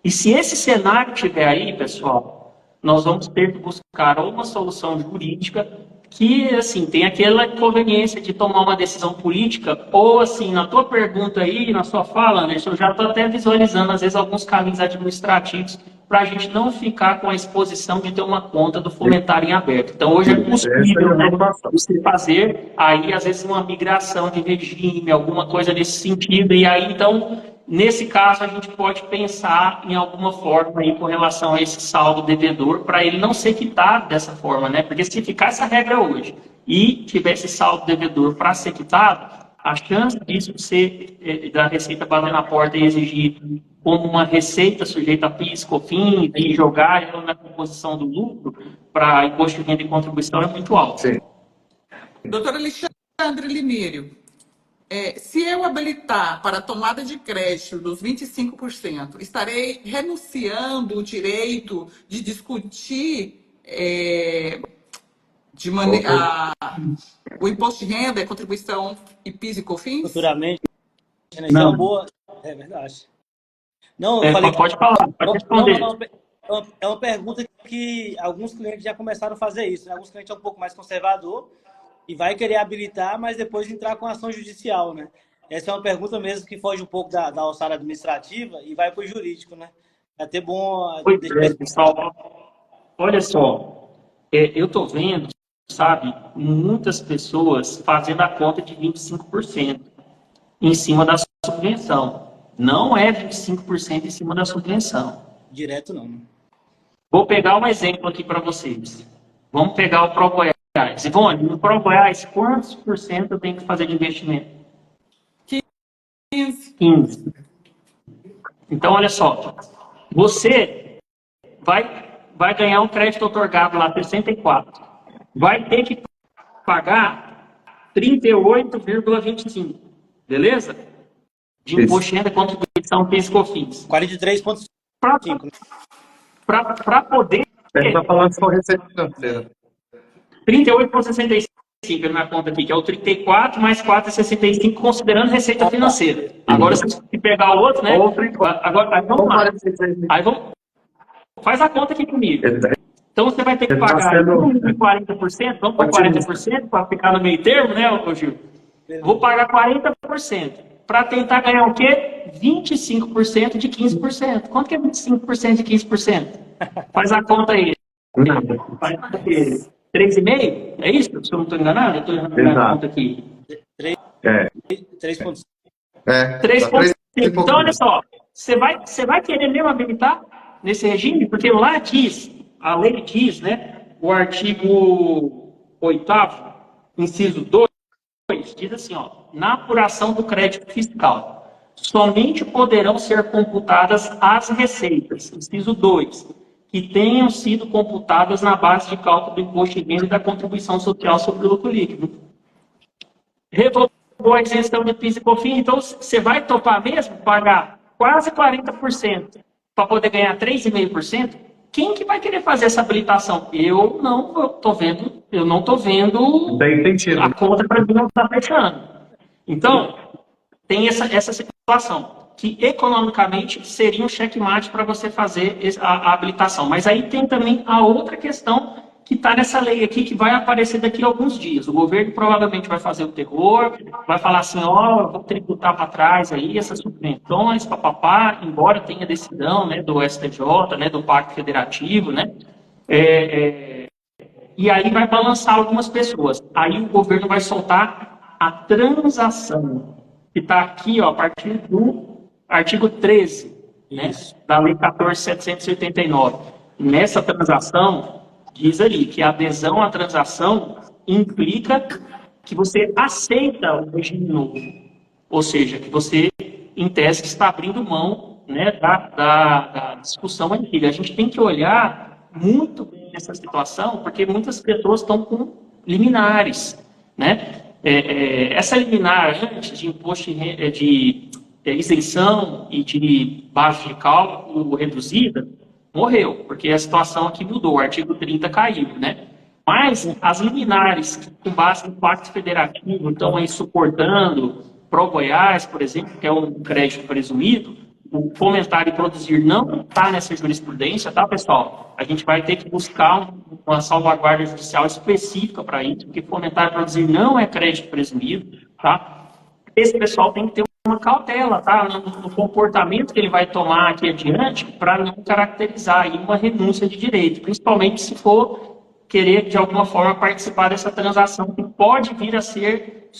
E: E se esse cenário estiver aí, pessoal, nós vamos ter que buscar ou uma solução jurídica que, assim, tem aquela inconveniência de tomar uma decisão política, ou, assim, na tua pergunta aí, na sua fala, Anderson, eu já estou até visualizando, às vezes, alguns caminhos administrativos para a gente não ficar com a exposição de ter uma conta do Fomentar em aberto. Então, hoje é possível, né, você fazer aí, às vezes, uma migração de regime, alguma coisa nesse sentido, e aí, então, nesse caso, a gente pode pensar em alguma forma aí com relação a esse saldo devedor, para ele não ser quitado dessa forma, né? Porque se ficar essa regra hoje e tiver esse saldo devedor para ser quitado, a chance disso ser, da Receita bater na porta e exigir como uma receita sujeita a PIS, COFINS, e jogar ela na composição do lucro para imposto de renda e contribuição é muito alto.
A: Sim.
B: Doutor Alexandre Limério, se eu habilitar para a tomada de crédito dos 25%, estarei renunciando o direito de discutir o imposto de renda, a contribuição e PIS e COFINS?
C: Futuramente, né? Isso é uma boa... É verdade. Não, eu falei...
E: Pode falar, pode responder.
C: É uma pergunta que alguns clientes já começaram a fazer isso, né? Alguns clientes são um pouco mais conservador e vai querer habilitar, mas depois entrar com ação judicial, né? Essa é uma pergunta mesmo que foge um pouco da alçada administrativa e vai para o jurídico, né? É até bom...
E: pessoal. Olha só, eu estou vendo, sabe, muitas pessoas fazendo a conta de 25% em cima da subvenção. Não é 25% em cima da subvenção.
C: Direto não.
E: Vou pegar um exemplo aqui para vocês. Vamos pegar o Pro Goiás. Ivone, no Pro Goiás, quantos por cento eu tenho que fazer de investimento? 15. Então, olha só. Você vai ganhar um crédito otorgado lá, 64. Vai ter que pagar 38,25. Beleza? De imposto de renda, contribuição, PIS e COFINS.
C: 43,5.
E: Para poder...
A: Ele está falando só receita financeira.
E: 38,65 na conta aqui, que é o 34 mais 4,65, considerando receita financeira. Agora, se pegar o outro, né? Agora, aí vamos lá. Aí faz a conta aqui comigo. Então, você vai ter que pagar 40%, vamos para 40%, para ficar no meio termo, né, Gil? Vou pagar 40%. Para tentar ganhar o quê? 25% de 15%. Quanto que é 25% de 15%? Faz a conta aí. 3,5%? É isso? Se eu não estou enganado? Eu estou enganando a conta aqui.
C: 3,5.
E: 3,5. Então, olha só. Você vai querer mesmo habilitar nesse regime? Porque lá diz, a lei diz, né? O artigo 8º, inciso 2, diz assim, ó, na apuração do crédito fiscal, somente poderão ser computadas as receitas, inciso 2, que tenham sido computadas na base de cálculo do imposto de renda e da contribuição social sobre o lucro líquido. Revogou a isenção de PIS e COFINS, então você vai topar mesmo pagar quase 40% para poder ganhar 3,5%? Quem que vai querer fazer essa habilitação? Eu não estou vendo a conta para mim não está fechando. Então, tem essa situação. que economicamente seria um checkmate para você fazer a habilitação. Mas aí tem também a outra questão que está nessa lei aqui, que vai aparecer daqui a alguns dias. O governo provavelmente vai fazer o terror, vai falar assim, ó, vou tributar para trás aí essas subvenções, papapá, embora tenha decisão, né, do STJ, né, do Pacto Federativo, né, e aí vai balançar algumas pessoas. Aí o governo vai soltar a transação, que está aqui, ó, a partir do artigo 13, né, da Lei 14.789. Nessa transação, diz ali que a adesão à transação implica que você aceita o regime novo. Ou seja, que você, em tese, está abrindo mão, né, da discussão antiga. A gente tem que olhar muito bem essa situação, porque muitas pessoas estão com liminares, né? Essa liminar antes de imposto de isenção e de base de cálculo reduzida morreu, porque a situação aqui mudou, o artigo 30 caiu, né? Mas as liminares, com base no Pacto Federativo, estão aí suportando Pro-Goiás, por exemplo, que é um crédito presumido, o fomentar e produzir não está nessa jurisprudência, tá, pessoal? A gente vai ter que buscar uma salvaguarda judicial específica para isso, porque fomentar e produzir não é crédito presumido, tá? Esse pessoal tem que ter uma cautela, tá? No comportamento que ele vai tomar aqui adiante, para não caracterizar aí uma renúncia de direito, principalmente se for querer, de alguma forma, participar dessa transação que pode vir a ser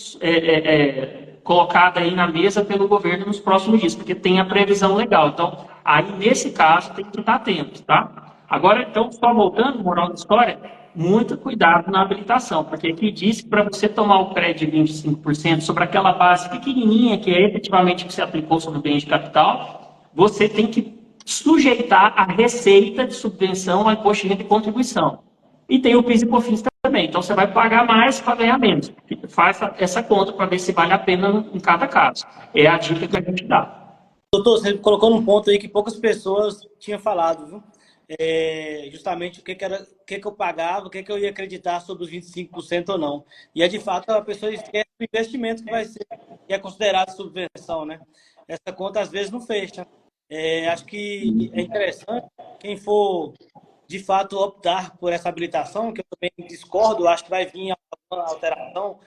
E: colocada aí na mesa pelo governo nos próximos dias, porque tem a previsão legal. Então, aí, nesse caso, tem que estar atento, tá? Agora, então, só voltando, moral da história, muito cuidado na habilitação, porque aqui diz que para você tomar o crédito de 25% sobre aquela base pequenininha, que é efetivamente que você aplicou sobre o bem de capital, você tem que sujeitar a receita de subvenção ao imposto de renda e contribuição. E tem o PIS e COFINS também. Então, você vai pagar mais para ganhar menos. Faz essa conta para ver se vale a pena em cada caso. É a dica que a gente dá.
C: Doutor, você colocou num ponto aí que poucas pessoas tinham falado, viu? Justamente o que eu pagava, o que eu ia acreditar sobre os 25% ou não. E de fato, a pessoa esquece do investimento que é considerado subvenção, né? Essa conta, às vezes, não fecha. Acho que é interessante quem for de fato optar por essa habilitação, que eu também discordo, acho que vai vir uma alteração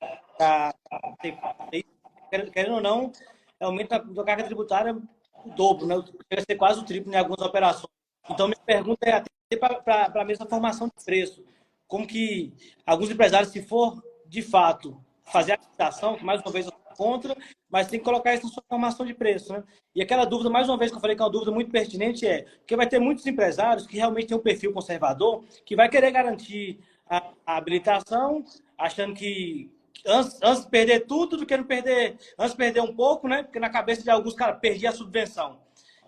C: querendo ou não, aumenta a carga tributária o dobro, né? Vai ser quase o triplo em algumas operações. Então, minha pergunta é até para a mesma formação de preço. Como que alguns empresários, se for de fato fazer a habilitação, que mais uma vez eu sou contra, mas tem que colocar isso na sua formação de preço, né? E aquela dúvida, mais uma vez que eu falei que é uma dúvida muito pertinente, porque vai ter muitos empresários que realmente têm um perfil conservador, que vai querer garantir a habilitação, achando que antes de perder tudo do que não perder, antes de perder um pouco, né? Porque na cabeça de alguns, cara, perdi a subvenção.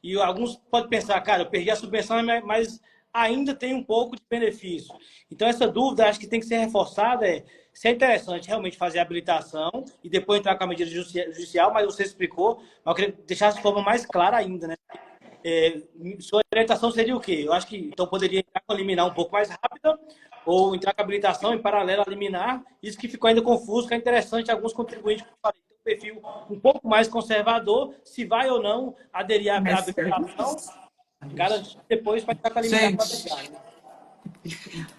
C: E alguns podem pensar, cara, eu perdi a subvenção, mas ainda tem um pouco de benefício. Então, essa dúvida, acho que tem que ser reforçada, se é interessante realmente fazer a habilitação e depois entrar com a medida judicial, mas você explicou, mas eu queria deixar de forma mais clara ainda, né? Sua orientação seria o quê? Eu acho que então poderia entrar com a liminar um pouco mais rápida ou entrar com a habilitação em paralelo a liminar. Isso que ficou ainda confuso, que é interessante alguns contribuintes que falei, tem um perfil um pouco mais conservador, se vai ou não aderir à habilitação, garantir depois para entrar com a liminar para aplicar, né?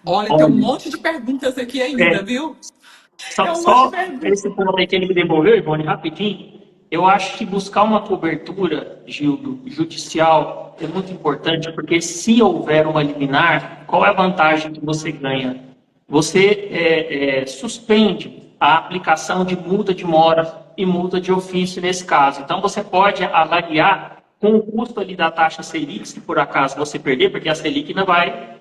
B: Olha, tem um monte de perguntas aqui ainda, viu?
E: Só esse ponto aí que ele me devolveu, Ivone, rapidinho. Eu acho que buscar uma cobertura, Gildo, judicial é muito importante, porque se houver uma liminar, qual é a vantagem que você ganha? Você suspende a aplicação de multa de mora e multa de ofício nesse caso. Então, você pode avaliar com o custo ali da taxa Selic, se por acaso você perder, porque a Selic ainda vai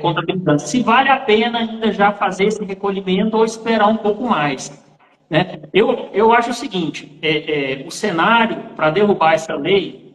E: contabilizando. Se vale a pena ainda já fazer esse recolhimento ou esperar um pouco mais, né? Eu acho o seguinte, o cenário para derrubar essa lei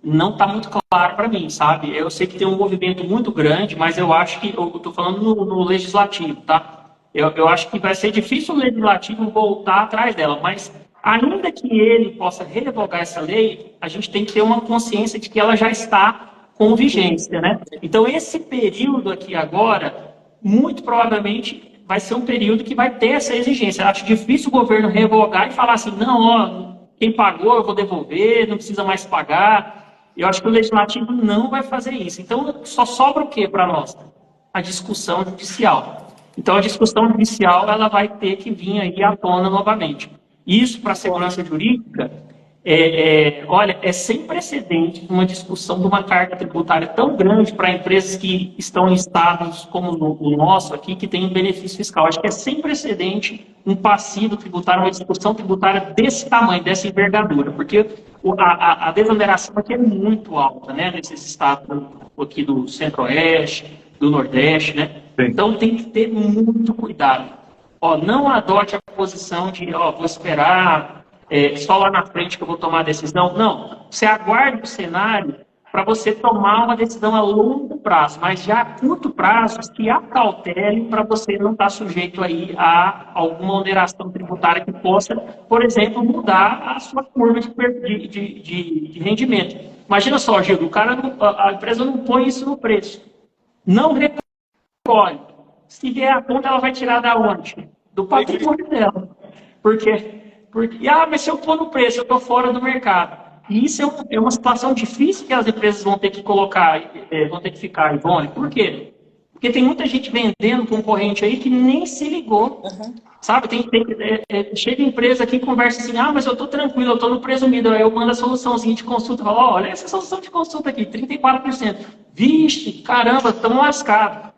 E: não está muito claro para mim, sabe? Eu sei que tem um movimento muito grande, mas eu acho que, eu estou falando no legislativo, tá? Eu acho que vai ser difícil o legislativo voltar atrás dela, mas ainda que ele possa revogar essa lei, a gente tem que ter uma consciência de que ela já está com vigência, né? Então, esse período aqui agora, muito provavelmente, vai ser um período que vai ter essa exigência. Eu acho difícil o governo revogar e falar assim, não, ó, quem pagou eu vou devolver, não precisa mais pagar. Eu acho que o legislativo não vai fazer isso. Então, só sobra o que para nós? A discussão judicial. Então, a discussão judicial ela vai ter que vir aí à tona novamente. Isso, para a segurança jurídica, olha, é sem precedente uma discussão de uma carga tributária tão grande para empresas que estão em estados como o nosso aqui, que tem um benefício fiscal. Acho que é sem precedente um passivo tributário, uma discussão tributária desse tamanho, dessa envergadura, porque a desoneração aqui é muito alta, né, nesses estados aqui do Centro-Oeste, do Nordeste, né?
A: Sim.
E: Então tem que ter muito cuidado. Ó, não adote a posição de, vou esperar só lá na frente que eu vou tomar a decisão. Não, você aguarde o cenário para você tomar uma decisão a longo prazo, mas já a curto prazo, se acautele para você não estar sujeito aí a alguma oneração tributária que possa, por exemplo, mudar a sua curva de rendimento. Imagina só, Gil, a empresa não põe isso no preço, não recolhe. Se vier a conta, ela vai tirar da onde? Do patrimônio dela. Porque mas se eu pôr no preço, eu estou fora do mercado. E isso é uma situação difícil que as empresas vão ter que colocar, vão ter que ficar, Ivone. Por quê? Porque tem muita gente vendendo concorrente aí que nem se ligou. Sabe? Chega empresa aqui e conversa assim, mas eu estou tranquilo, eu estou no presumido. Aí eu mando a soluçãozinha de consulta, falo, olha essa solução de consulta aqui, 34%. Vixe, caramba, estamos lascados.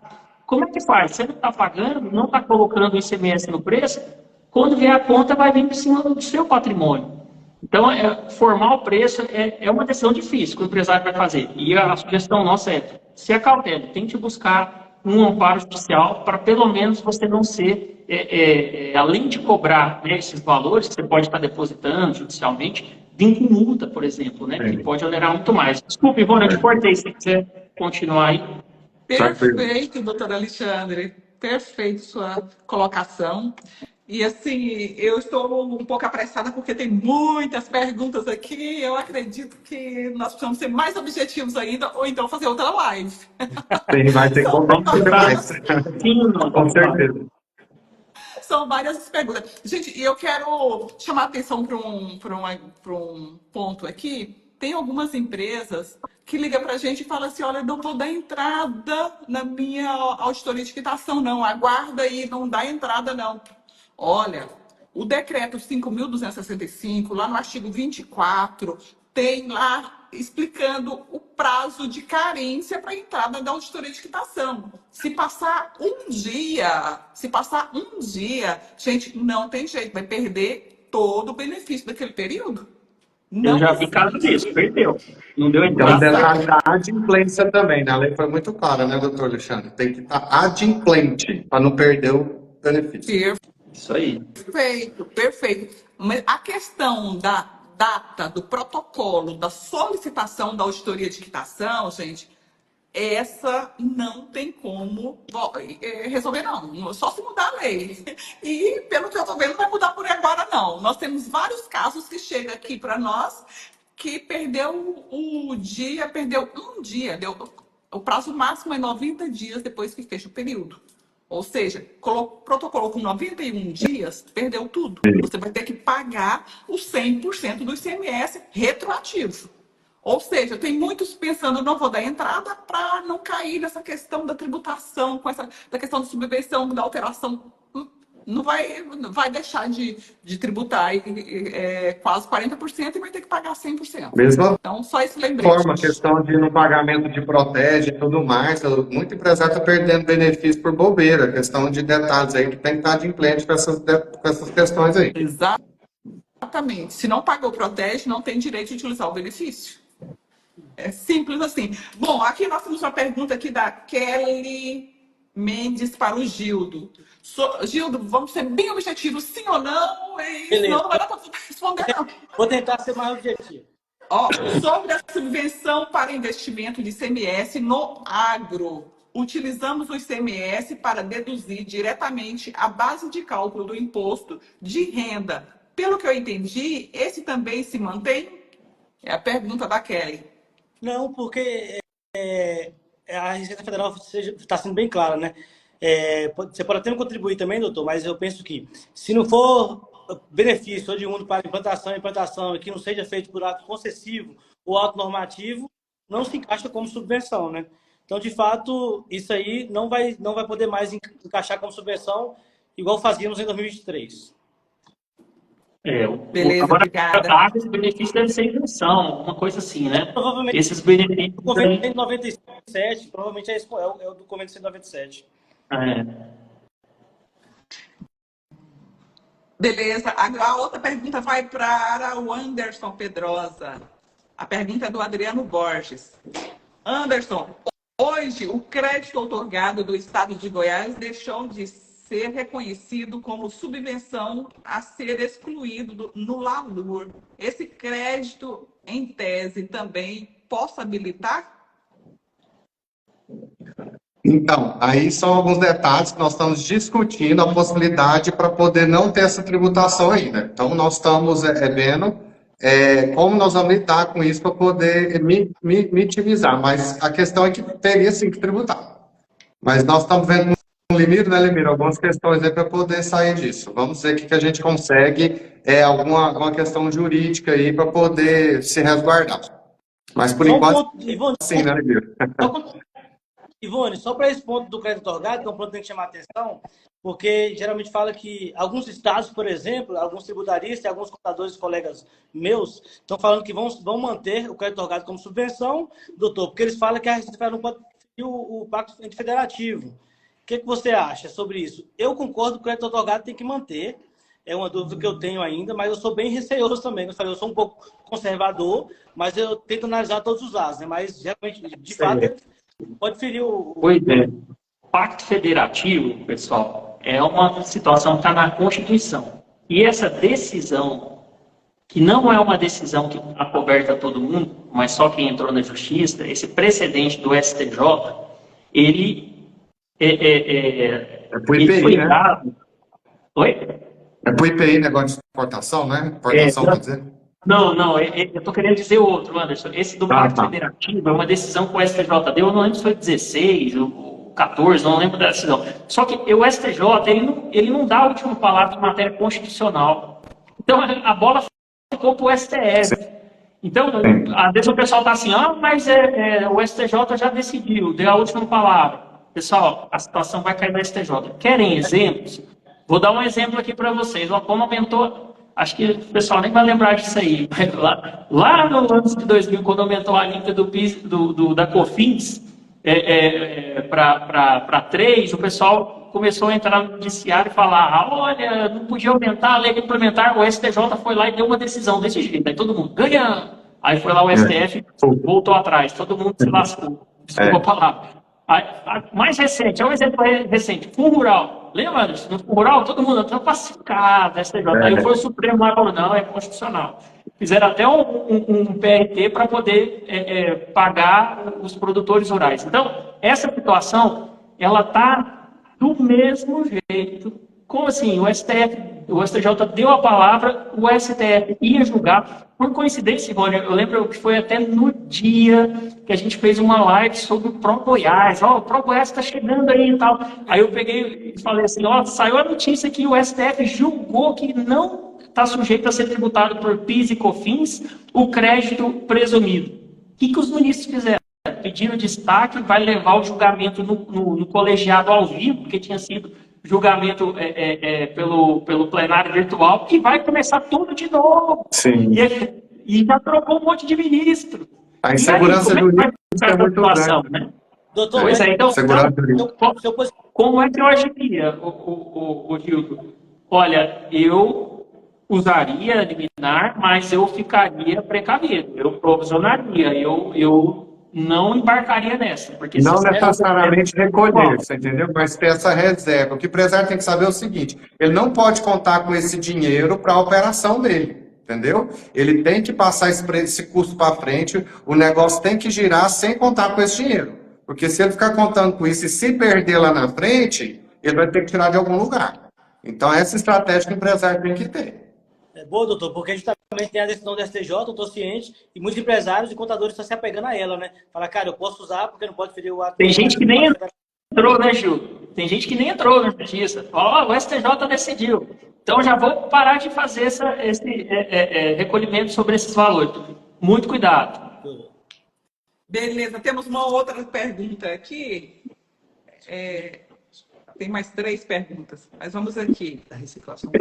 E: Como é que faz? Você não está pagando, não está colocando o ICMS no preço, quando vier a conta vai vir por cima do seu patrimônio. Então, formar o preço é uma decisão difícil que o empresário vai fazer. E a sugestão nossa é, se acautele, tente buscar um amparo judicial para pelo menos você não ser, além de cobrar, né, esses valores que você pode estar depositando judicialmente, vir com multa, por exemplo, né, que pode onerar muito mais. Desculpe, Ivone, eu te cortei, se você quiser continuar aí.
B: Perfeito, doutor Alexandre. Perfeito sua colocação. E assim, eu estou um pouco apressada porque tem muitas perguntas aqui. Eu acredito que nós precisamos ser mais objetivos ainda, ou então fazer outra live.
A: Sim, vai ter que comprar mais. Com certeza.
B: São várias perguntas. Gente, e eu quero chamar a atenção para um ponto aqui. Tem algumas empresas que ligam para a gente e falam assim, olha, não vou dar entrada na minha auditoria de quitação, não. Aguarda aí, não dá entrada, não. Olha, o decreto 5.265, lá no artigo 24, tem lá explicando o prazo de carência para a entrada da auditoria de quitação. Se passar um dia, gente, não tem jeito, vai perder todo o benefício daquele período. Não
E: eu já vi caso disso, perdeu. Não deu
A: Então,
E: entrada.
A: detalhe da adimplência também, né? A lei foi muito clara, né, doutor Alexandre? Tem que estar adimplente para não perder o benefício.
E: Isso aí.
B: Perfeito, perfeito. Mas a questão da data, do protocolo, da solicitação da auditoria de quitação, gente, essa não tem como resolver, não. Só se mudar a lei. E, pelo que eu estou vendo, não vai mudar por agora, não. Nós temos vários casos que chegam aqui para nós que perdeu um dia. O prazo máximo é 90 dias depois que fecha o período. Ou seja, protocolou com 91 dias, perdeu tudo. Você vai ter que pagar os 100% do ICMS retroativo. Ou seja, tem muitos pensando, não vou dar entrada para não cair nessa questão da tributação, da questão da subvenção, da alteração. Não vai deixar de tributar quase 40% e vai ter que pagar 100%.
A: Mesma
B: Então, só esse lembrete.
A: forma, a questão de no pagamento de protege e tudo mais, muito empresário está perdendo benefício por bobeira, a questão de detalhes aí que tem que estar adimplente com essas questões aí.
B: Exatamente. Se não pagou protege, não tem direito de utilizar o benefício. É simples assim. Bom, aqui nós temos uma pergunta aqui da Kelly Mendes para o Gildo. Gildo, vamos ser bem objetivos, sim ou não? Senão não vai dar para responder, não.
C: Vou tentar ser mais objetivo.
B: Sobre a subvenção para investimento de ICMS no agro. Utilizamos o ICMS para deduzir diretamente a base de cálculo do imposto de renda. Pelo que eu entendi, esse também se mantém? É a pergunta da Kelly.
C: Não, porque a Receita Federal está sendo bem clara, né? Você pode até não contribuir também, doutor, mas eu penso que se não for benefício oriundo para implantação e que não seja feito por ato concessivo ou ato normativo, não se encaixa como subvenção, né? Então, de fato, isso aí não vai poder mais encaixar como subvenção igual fazíamos em 2023.
B: Beleza,
E: Agora,
B: obrigada.
E: a área de benefício deve ser isenção, uma coisa assim, né?
C: Provavelmente,
E: Esses benefícios.
C: o convênio 197, provavelmente é o do convênio 197.
E: É.
B: Beleza. A outra pergunta vai para o Anderson Pedrosa. A pergunta é do Adriano Borges. Anderson, hoje o crédito outorgado do Estado de Goiás deixou de ser reconhecido como subvenção a ser excluído no LALUR. Esse crédito, em tese, também possa habilitar?
A: Então, aí são alguns detalhes que nós estamos discutindo a possibilidade para poder não ter essa tributação ainda. Então, nós estamos vendo como nós vamos lidar com isso para poder mitimizar. Mas a questão é que teria sim que tributar. Mas nós estamos vendo um limite, né, Limir? Algumas questões aí para poder sair disso. Vamos ver o que a gente consegue, alguma questão jurídica aí para poder se resguardar. Mas por enquanto, sim, né, Limir?
C: Ivone, só para esse ponto do crédito otorgado, que é um ponto que tem que chamar a atenção, porque geralmente fala que alguns estados, por exemplo, alguns tributaristas e alguns contadores, colegas meus, estão falando que vão manter o crédito otorgado como subvenção, doutor, porque eles falam que a Receita Federal não pode ter o pacto federativo. O que você acha sobre isso? Eu concordo que o crédito otorgado tem que manter, é uma dúvida que eu tenho ainda, mas eu sou bem receoso também. Eu falei, eu sou um pouco conservador, mas eu tento analisar todos os lados, né? Mas, geralmente, de fato, pode ferir o...
E: Pois é. O Pacto Federativo, pessoal, é uma situação que está na Constituição. E essa decisão, que não é uma decisão que acoberta todo mundo, mas só quem entrou na Justiça, esse precedente do STJ, ele
A: pro IPI,
E: foi
A: né?
E: dado... Oi?
A: É para o IPI, negócio de exportação, né? Exportação, quer dizer?
E: Não, eu estou querendo dizer outro, Anderson. Esse do Pacto Federativo é uma decisão que o STJ deu, eu não lembro se foi 16 ou 14, não lembro da decisão. Só que o STJ, ele não dá a última palavra de matéria constitucional. Então, a bola ficou para o STF. Então, às vezes o pessoal está assim, mas o STJ já decidiu, deu a última palavra. Pessoal, a situação vai cair no STJ. Querem exemplos? Vou dar um exemplo aqui para vocês. Como aumentou... Acho que o pessoal nem vai lembrar disso aí. Mas lá no ano de 2000, quando aumentou a alíquota do PIS, da COFINS para 3, o pessoal começou a entrar no judiciário e falar: olha, não podia aumentar a lei complementar. O STJ foi lá e deu uma decisão desse jeito. Aí todo mundo ganha. Aí foi lá o STF, voltou atrás. Todo mundo se lascou. Desculpa a palavra. A mais recente, é um exemplo recente, Fundo Rural. Lembra, Anderson? No Fundo Rural, todo mundo entrou pacificado, STJ. Aí foi o Supremo lá, falou, não, é constitucional. Fizeram até um PRT para poder pagar os produtores rurais. Então, essa situação, ela está do mesmo jeito. Como assim? O STJ deu a palavra, o STF ia julgar. Por coincidência, Ivone, eu lembro que foi até no dia que a gente fez uma live sobre o Pro Goiás. O Pro Goiás está chegando aí e tal. Aí eu peguei e falei assim, saiu a notícia que o STF julgou que não está sujeito a ser tributado por PIS e COFINS o crédito presumido. O que os ministros fizeram? Pediram destaque, vai levar o julgamento no colegiado ao vivo, porque tinha sido julgamento pelo plenário virtual, e vai começar tudo de novo.
A: Sim.
E: E já trocou um monte de ministro.
A: A insegurança jurídica é muito grande.
E: Né?
C: Doutor,
E: pois é, então, como é que eu agiria, o Gildo? Olha, eu usaria liminar, mas eu ficaria precavido, eu provisionaria, eu não embarcaria nessa. Porque
A: não necessariamente recolher, você entendeu? Mas ter essa reserva. O que o empresário tem que saber é o seguinte, ele não pode contar com esse dinheiro para a operação dele, entendeu? Ele tem que passar esse custo para frente, o negócio tem que girar sem contar com esse dinheiro. Porque se ele ficar contando com isso e se perder lá na frente, ele vai ter que tirar de algum lugar. Então, essa estratégia que o empresário tem que ter.
C: É boa, doutor, porque a gente também tem a decisão do STJ, eu estou ciente, e muitos empresários e contadores estão se apegando a ela, né? Fala, cara, eu posso usar porque não pode ferir o ato.
E: Tem gente que nem entrou, né, Gil? Tem gente que nem entrou na justiça. Ó, o STJ decidiu. Então, já vou parar de fazer esse recolhimento sobre esses valores. Muito cuidado.
B: Beleza, temos uma outra pergunta aqui. Tem mais 3 perguntas, mas vamos aqui.
D: Da reciclação.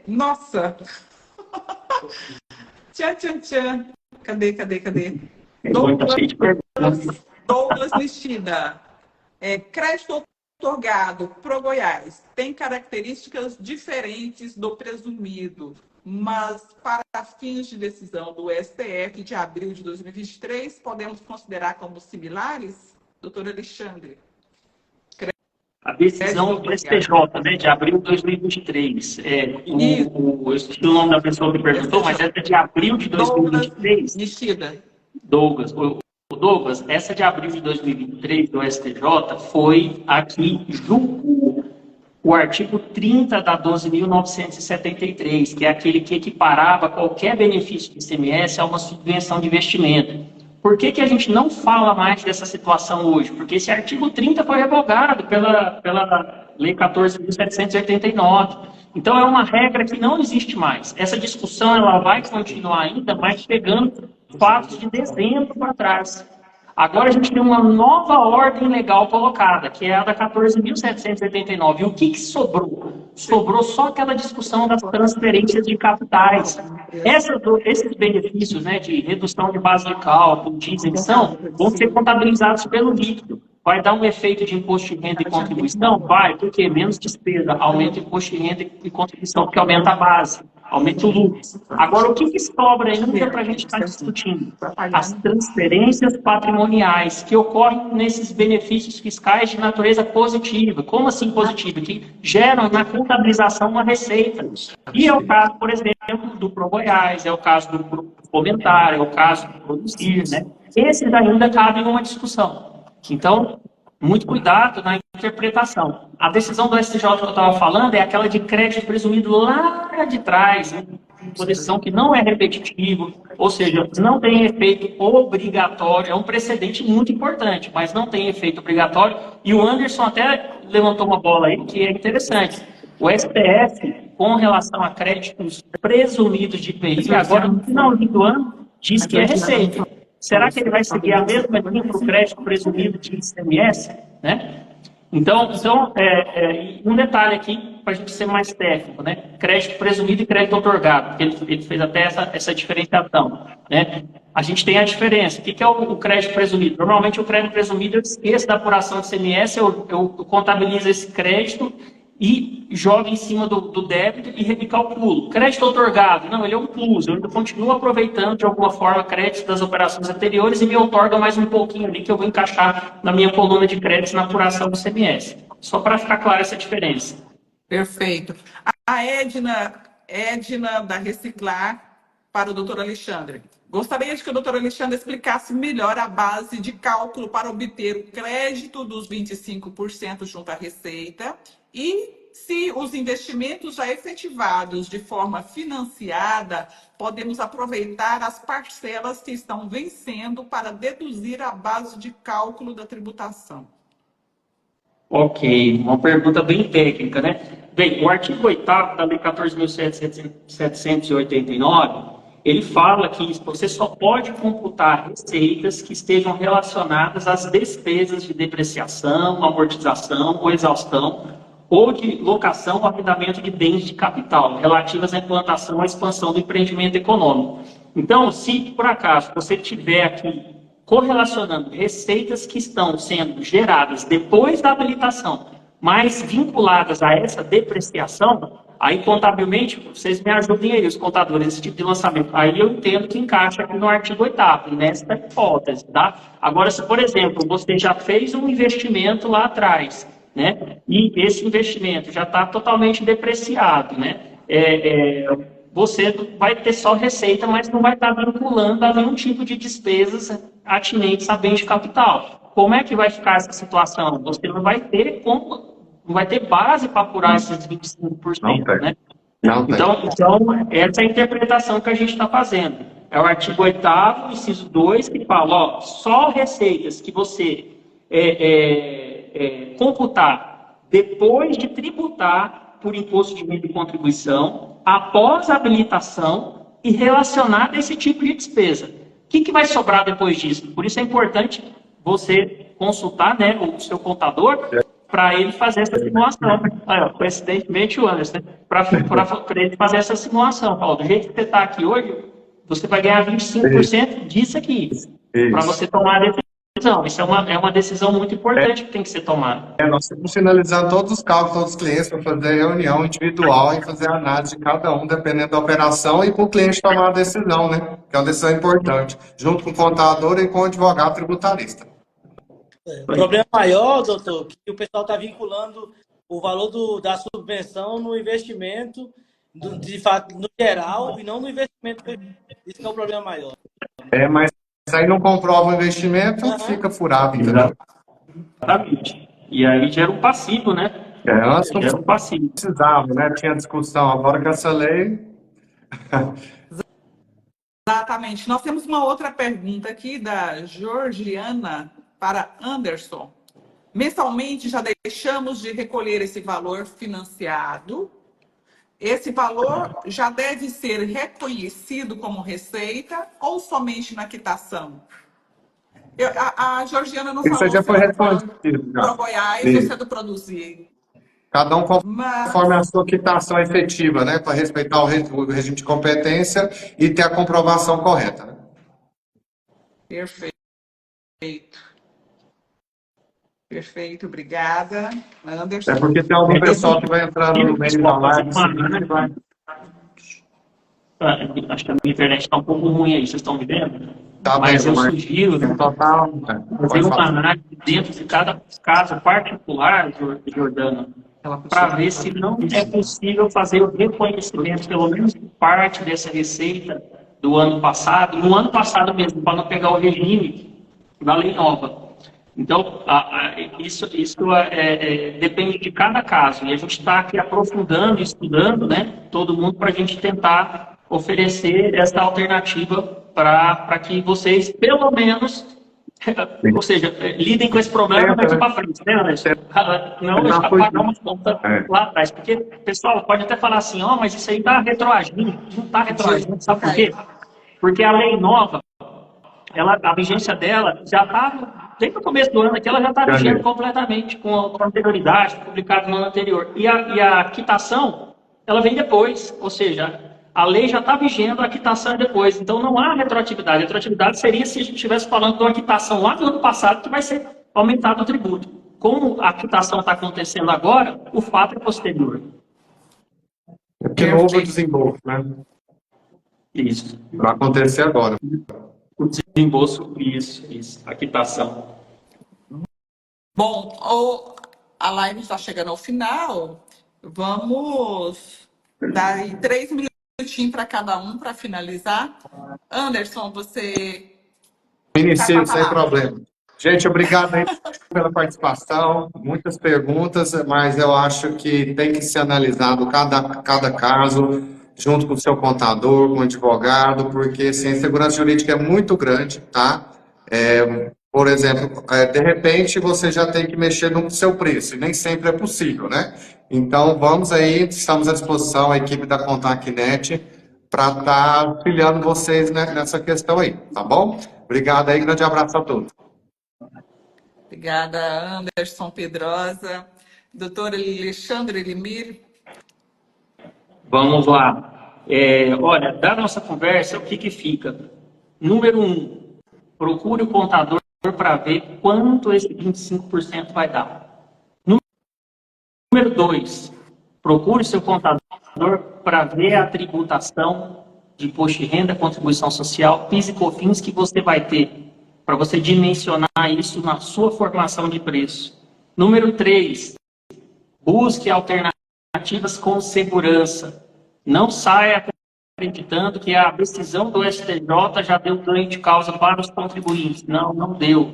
B: Nossa! Tchan, tchan, tchan. Cadê?
E: Tá cheio de perguntas.
B: Douglas Nishida. Crédito otorgado pro Goiás tem características diferentes do presumido, mas para fins de decisão do STF de abril de 2023, podemos considerar como similares, doutor Alexandre?
E: A decisão do STJ, né, de abril de 2023. Eu esqueci o nome da pessoa que perguntou, mas essa é de abril de 2023.
B: Nishida.
E: Douglas, essa de abril de 2023 do STJ foi a que julgou o artigo 30 da 12.973, que é aquele que equiparava qualquer benefício do ICMS a uma subvenção de investimento. Por que a gente não fala mais dessa situação hoje? Porque esse artigo 30 foi revogado pela Lei 14.789. Então, é uma regra que não existe mais. Essa discussão ela vai continuar ainda, mas pegando fatos de dezembro para trás. Agora, a gente tem uma nova ordem legal colocada, que é a da 14.789. E o que sobrou? Sobrou só aquela discussão das transferências de capitais. Esses benefícios, né, de redução de base de cálculo, de isenção, vão ser contabilizados pelo líquido. Vai dar um efeito de imposto de renda e contribuição? Vai, porque menos despesa, aumenta o imposto de renda e contribuição, porque aumenta a base, aumenta o lucro. Agora, o que sobra ainda para a gente estar discutindo? As transferências patrimoniais que ocorrem nesses benefícios fiscais de natureza positiva. Como assim positiva? Que geram na contabilização uma receita. E é o caso, por exemplo, do Pro Goiás, é o caso do Fomentar, é o caso do Produzir, né? Esses ainda cabem uma discussão. Então, muito cuidado na interpretação. A decisão do STJ que eu estava falando é aquela de crédito presumido lá de trás, né? Posição que não é repetitivo, ou seja, não tem efeito obrigatório, é um precedente muito importante, mas não tem efeito obrigatório. E o Anderson até levantou uma bola aí que é interessante. O STF, com relação a créditos presumidos de IPI, agora no final do ano, diz que é receita. Será que ele vai seguir a mesma linha para o crédito presumido de ICMS? Né? Então um detalhe aqui, para a gente ser mais técnico, né? Crédito presumido e crédito otorgado, porque ele fez até essa diferenciação. Né? A gente tem a diferença. O que é o crédito presumido? Normalmente o crédito presumido eu esqueço da apuração de ICMS, eu contabilizo esse crédito e joga em cima do débito e recalculo. Crédito otorgado, não, ele é um plus, eu ainda continuo aproveitando de alguma forma crédito das operações anteriores e me outorga mais um pouquinho ali que eu vou encaixar na minha coluna de créditos na apuração do CMS. Só para ficar clara essa diferença.
B: Perfeito. A Edna da Reciclar para o doutor Alexandre. Gostaria de que o doutor Alexandre explicasse melhor a base de cálculo para obter o crédito dos 25% junto à Receita e se os investimentos já efetivados de forma financiada, podemos aproveitar as parcelas que estão vencendo para deduzir a base de cálculo da tributação.
E: Ok, uma pergunta bem técnica, né? Bem, o artigo 8º da Lei 14.789, ele fala que você só pode computar receitas que estejam relacionadas às despesas de depreciação, amortização ou exaustão, ou de locação ou arrendamento de bens de capital, relativas à implantação ou expansão do empreendimento econômico. Então, se por acaso você tiver aqui correlacionando receitas que estão sendo geradas depois da habilitação, mas vinculadas a essa depreciação, aí contabilmente, vocês me ajudem aí, os contadores, esse tipo de lançamento. Aí eu entendo que encaixa aqui no artigo 8º, nesta hipótese, tá? Agora, se, por exemplo, você já fez um investimento lá atrás, né? E esse investimento já está totalmente depreciado, né? Você vai ter só receita, mas não vai estar vinculando a nenhum tipo de despesas atinentes a bens de capital. Como é que vai ficar essa situação? Você não vai ter base para apurar esses 25%, né? Então, essa é a interpretação que a gente está fazendo. É o artigo 8º, inciso 2, que fala, só receitas que você computar depois de tributar por imposto de renda e contribuição, após a habilitação e relacionar esse tipo de despesa. O que vai sobrar depois disso? Por isso é importante você consultar, né, o seu contador para ele fazer essa simulação. Coincidentemente, o Anderson, né, para ele fazer essa simulação. Paulo, do jeito que você está aqui hoje, você vai ganhar 25% disso aqui, para você tomar a decisão. Isso é uma decisão muito importante que tem que ser tomada.
A: Nós estamos finalizando todos os cálculos dos clientes para fazer reunião individual e fazer análise de cada um, dependendo da operação, e para o cliente tomar a decisão, né? Que é uma decisão importante, junto com o contador e com o advogado tributarista.
C: O problema maior, doutor, que o pessoal está vinculando o valor da subvenção no investimento, de fato, no geral, e não no investimento. Isso é o problema maior.
A: Mas aí não comprova o investimento, fica furado, entendeu?
E: Exatamente. E aí gera um passivo, né?
A: Antes não
E: Gera um passivo.
A: precisava, né? Tinha discussão. Agora com essa lei...
B: Exatamente. Nós temos uma outra pergunta aqui da Georgiana para Anderson. Mensalmente já deixamos de recolher esse valor financiado. Esse valor já deve ser reconhecido como receita ou somente na quitação? A Georgiana não falou
A: já foi respondido.
B: Para Goiás ou se é do produzir.
A: Cada um conforme a sua quitação efetiva, né? Para respeitar o regime de competência e ter a comprovação correta, né?
B: Perfeito. Perfeito, obrigada. Anderson.
A: É porque tem algum pessoal que vai entrar no meio da live.
E: Acho que a minha internet está um pouco ruim aí, vocês estão me vendo?
A: Tá,
E: mas eu sugiro, né, fazer uma análise dentro de cada caso particular, Jordana, para ver se não é possível fazer o reconhecimento, pelo menos de parte dessa receita do ano passado, no ano passado mesmo, para não pegar o regime da lei nova. Então, isso depende de cada caso. E a gente está aqui aprofundando, estudando, né, todo mundo, para a gente tentar oferecer essa alternativa para que vocês, pelo menos, ou seja, lidem com esse problema daqui para frente, né, Anderson? Não deixar pagar uma conta lá atrás. Porque o pessoal pode até falar assim, mas isso aí está retroagindo. Não está retroagindo, sabe por quê? Porque a lei nova, a vigência dela já está, desde o começo do ano aqui, ela já está vigente completamente, com anterioridade, publicado no ano anterior. E a quitação, ela vem depois, ou seja, a lei já está vigendo, a quitação é depois. Então não há retroatividade. A retroatividade seria se a gente estivesse falando de uma quitação lá do ano passado, que vai ser aumentado o tributo. Como a quitação está acontecendo agora, o fato é posterior.
A: É porque não houve o desembolso, né?
E: Isso.
A: Vai acontecer agora.
E: O desembolso, isso, a quitação.
B: Bom, a live está chegando ao final. Vamos dar aí 3 minutinhos para cada um para finalizar. Anderson, você...
A: Inicio sem problema. Gente, obrigado aí pela participação. Muitas perguntas, mas eu acho que tem que ser analisado cada caso, junto com o seu contador, com o advogado, porque assim, a insegurança jurídica é muito grande, tá? Por exemplo, de repente você já tem que mexer no seu preço, e nem sempre é possível, né? Então, vamos aí, estamos à disposição, a equipe da Contacnet, para estar auxiliando vocês, né, nessa questão aí, tá bom? Obrigado aí, grande abraço a todos.
B: Obrigada, Anderson Pedrosa. Doutor Alexandre Limir.
E: Vamos lá. Olha, da nossa conversa, o que fica? Número 1, procure o contador para ver quanto esse 25% vai dar. Número 2, procure seu contador para ver a tributação de imposto de renda, contribuição social, PIS e COFINS que você vai ter, para você dimensionar isso na sua formação de preço. Número 3, busque alternativas com segurança. Não saia acreditando que a decisão do STJ já deu ganho de causa para os contribuintes. Não, não deu.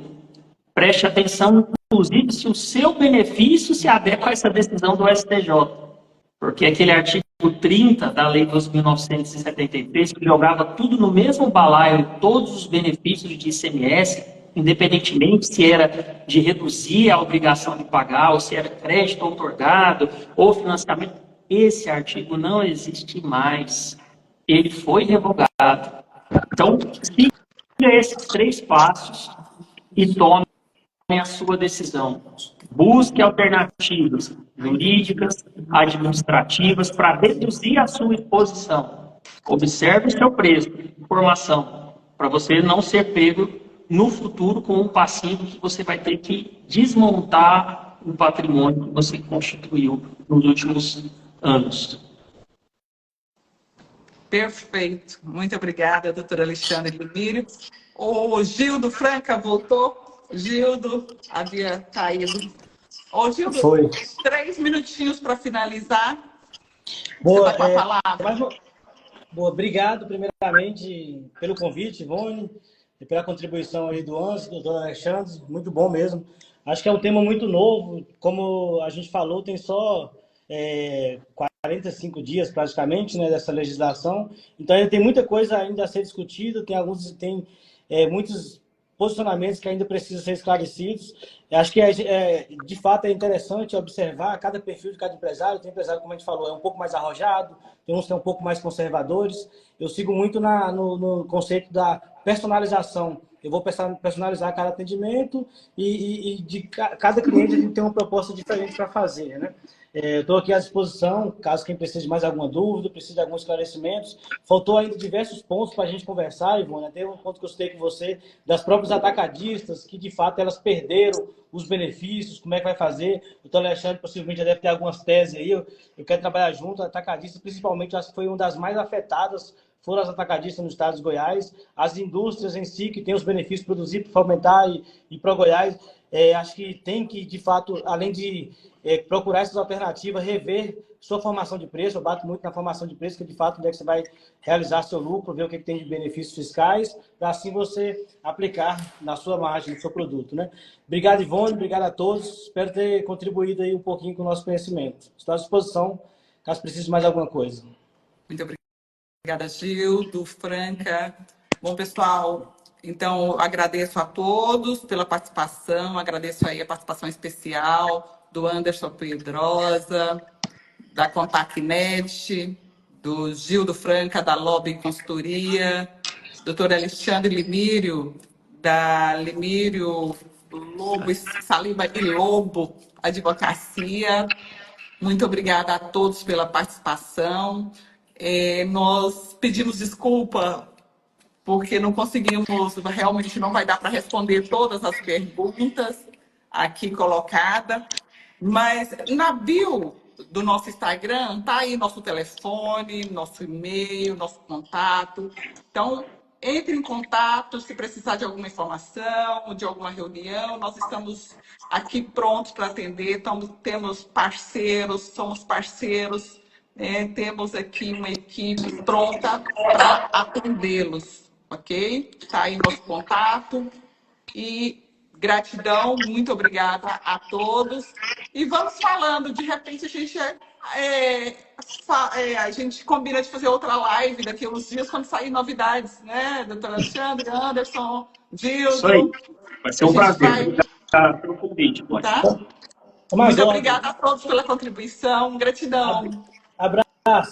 E: Preste atenção, inclusive, se o seu benefício se adequa a essa decisão do STJ. Porque aquele artigo 30 da Lei 2.973, que jogava tudo no mesmo balaio, todos os benefícios de ICMS, independentemente se era de reduzir a obrigação de pagar, ou se era crédito outorgado, ou financiamento, esse artigo não existe mais. Ele foi revogado. Então, siga esses 3 passos e tome a sua decisão. Busque alternativas jurídicas, administrativas, para reduzir a sua exposição. Observe o seu preço, informação, para você não ser pego no futuro com um passivo que você vai ter que desmontar o patrimônio que você constituiu nos últimos anos.
B: Perfeito. Muito obrigada, doutor Alexandre Limírio. O Gildo Franca voltou. Gildo havia caído. Ô, Gildo,
C: Foi.
B: 3 minutinhos para finalizar.
C: Boa,
B: Você está com a palavra.
C: Boa, obrigado primeiramente pelo convite, Ivone, e pela contribuição aí do Anso, do doutor Alexandre, muito bom mesmo. Acho que é um tema muito novo, como a gente falou, tem só 45 dias praticamente, né, dessa legislação, então ainda tem muita coisa ainda a ser discutida, tem muitos posicionamentos que ainda precisam ser esclarecidos. Acho que, de fato, é interessante observar cada perfil de cada empresário. Tem empresário, como a gente falou, é um pouco mais arrojado, tem uns que são um pouco mais conservadores. Eu sigo muito no conceito da personalização. Eu vou personalizar cada atendimento e de cada cliente a gente tem uma proposta diferente para fazer, né? Estou aqui à disposição, caso quem precise de mais alguma dúvida, precise de alguns esclarecimentos. Faltou ainda diversos pontos para a gente conversar, Ivone. Até um ponto que eu citei com você, das próprias atacadistas, que de fato elas perderam os benefícios, como é que vai fazer. O doutor Alexandre possivelmente já deve ter algumas teses aí. Eu quero trabalhar junto, atacadistas, principalmente, acho que foi uma das mais afetadas, foram as atacadistas no estado de Goiás, as indústrias em si, que têm os benefícios produzidos para fomentar e para Goiás. Acho que tem que, de fato, além de procurar essas alternativas, rever sua formação de preço. Eu bato muito na formação de preço, que de fato onde é que você vai realizar seu lucro, ver o que tem de benefícios fiscais, para assim você aplicar na sua margem, no seu produto, né? Obrigado, Ivone, obrigado a todos. Espero ter contribuído aí um pouquinho com o nosso conhecimento. Estou à disposição, caso precise de mais alguma coisa.
B: Muito obrigada, Gildo, Franca. Bom, pessoal, então agradeço a todos pela participação, agradeço aí a participação especial do Anderson Pedrosa, da Contacnet, do Gildo Franca, da Lobby Consultoria, doutor Alexandre Limírio, da Limírio Lobo, Saliba e Lobo Advocacia. Muito obrigada a todos pela participação. Nós pedimos desculpa porque não conseguimos, realmente não vai dar para responder todas as perguntas aqui colocadas, mas na bio do nosso Instagram tá aí nosso telefone, nosso e-mail, nosso contato. Então, entre em contato se precisar de alguma informação, de alguma reunião. Nós estamos aqui prontos para atender. Temos parceiros, somos parceiros, temos aqui uma equipe pronta para atendê-los, ok? Está aí nosso contato. E gratidão, muito obrigada a todos. E vamos falando, de repente a gente combina de fazer outra live daqui a uns dias, quando sair novidades, né? Doutor Alexandre, Anderson,
E: Isso
B: Gildo.
E: aí. Vai ser um prazer. Obrigado pelo convite.
B: Tá? Muito obrigada a todos pela contribuição. Gratidão.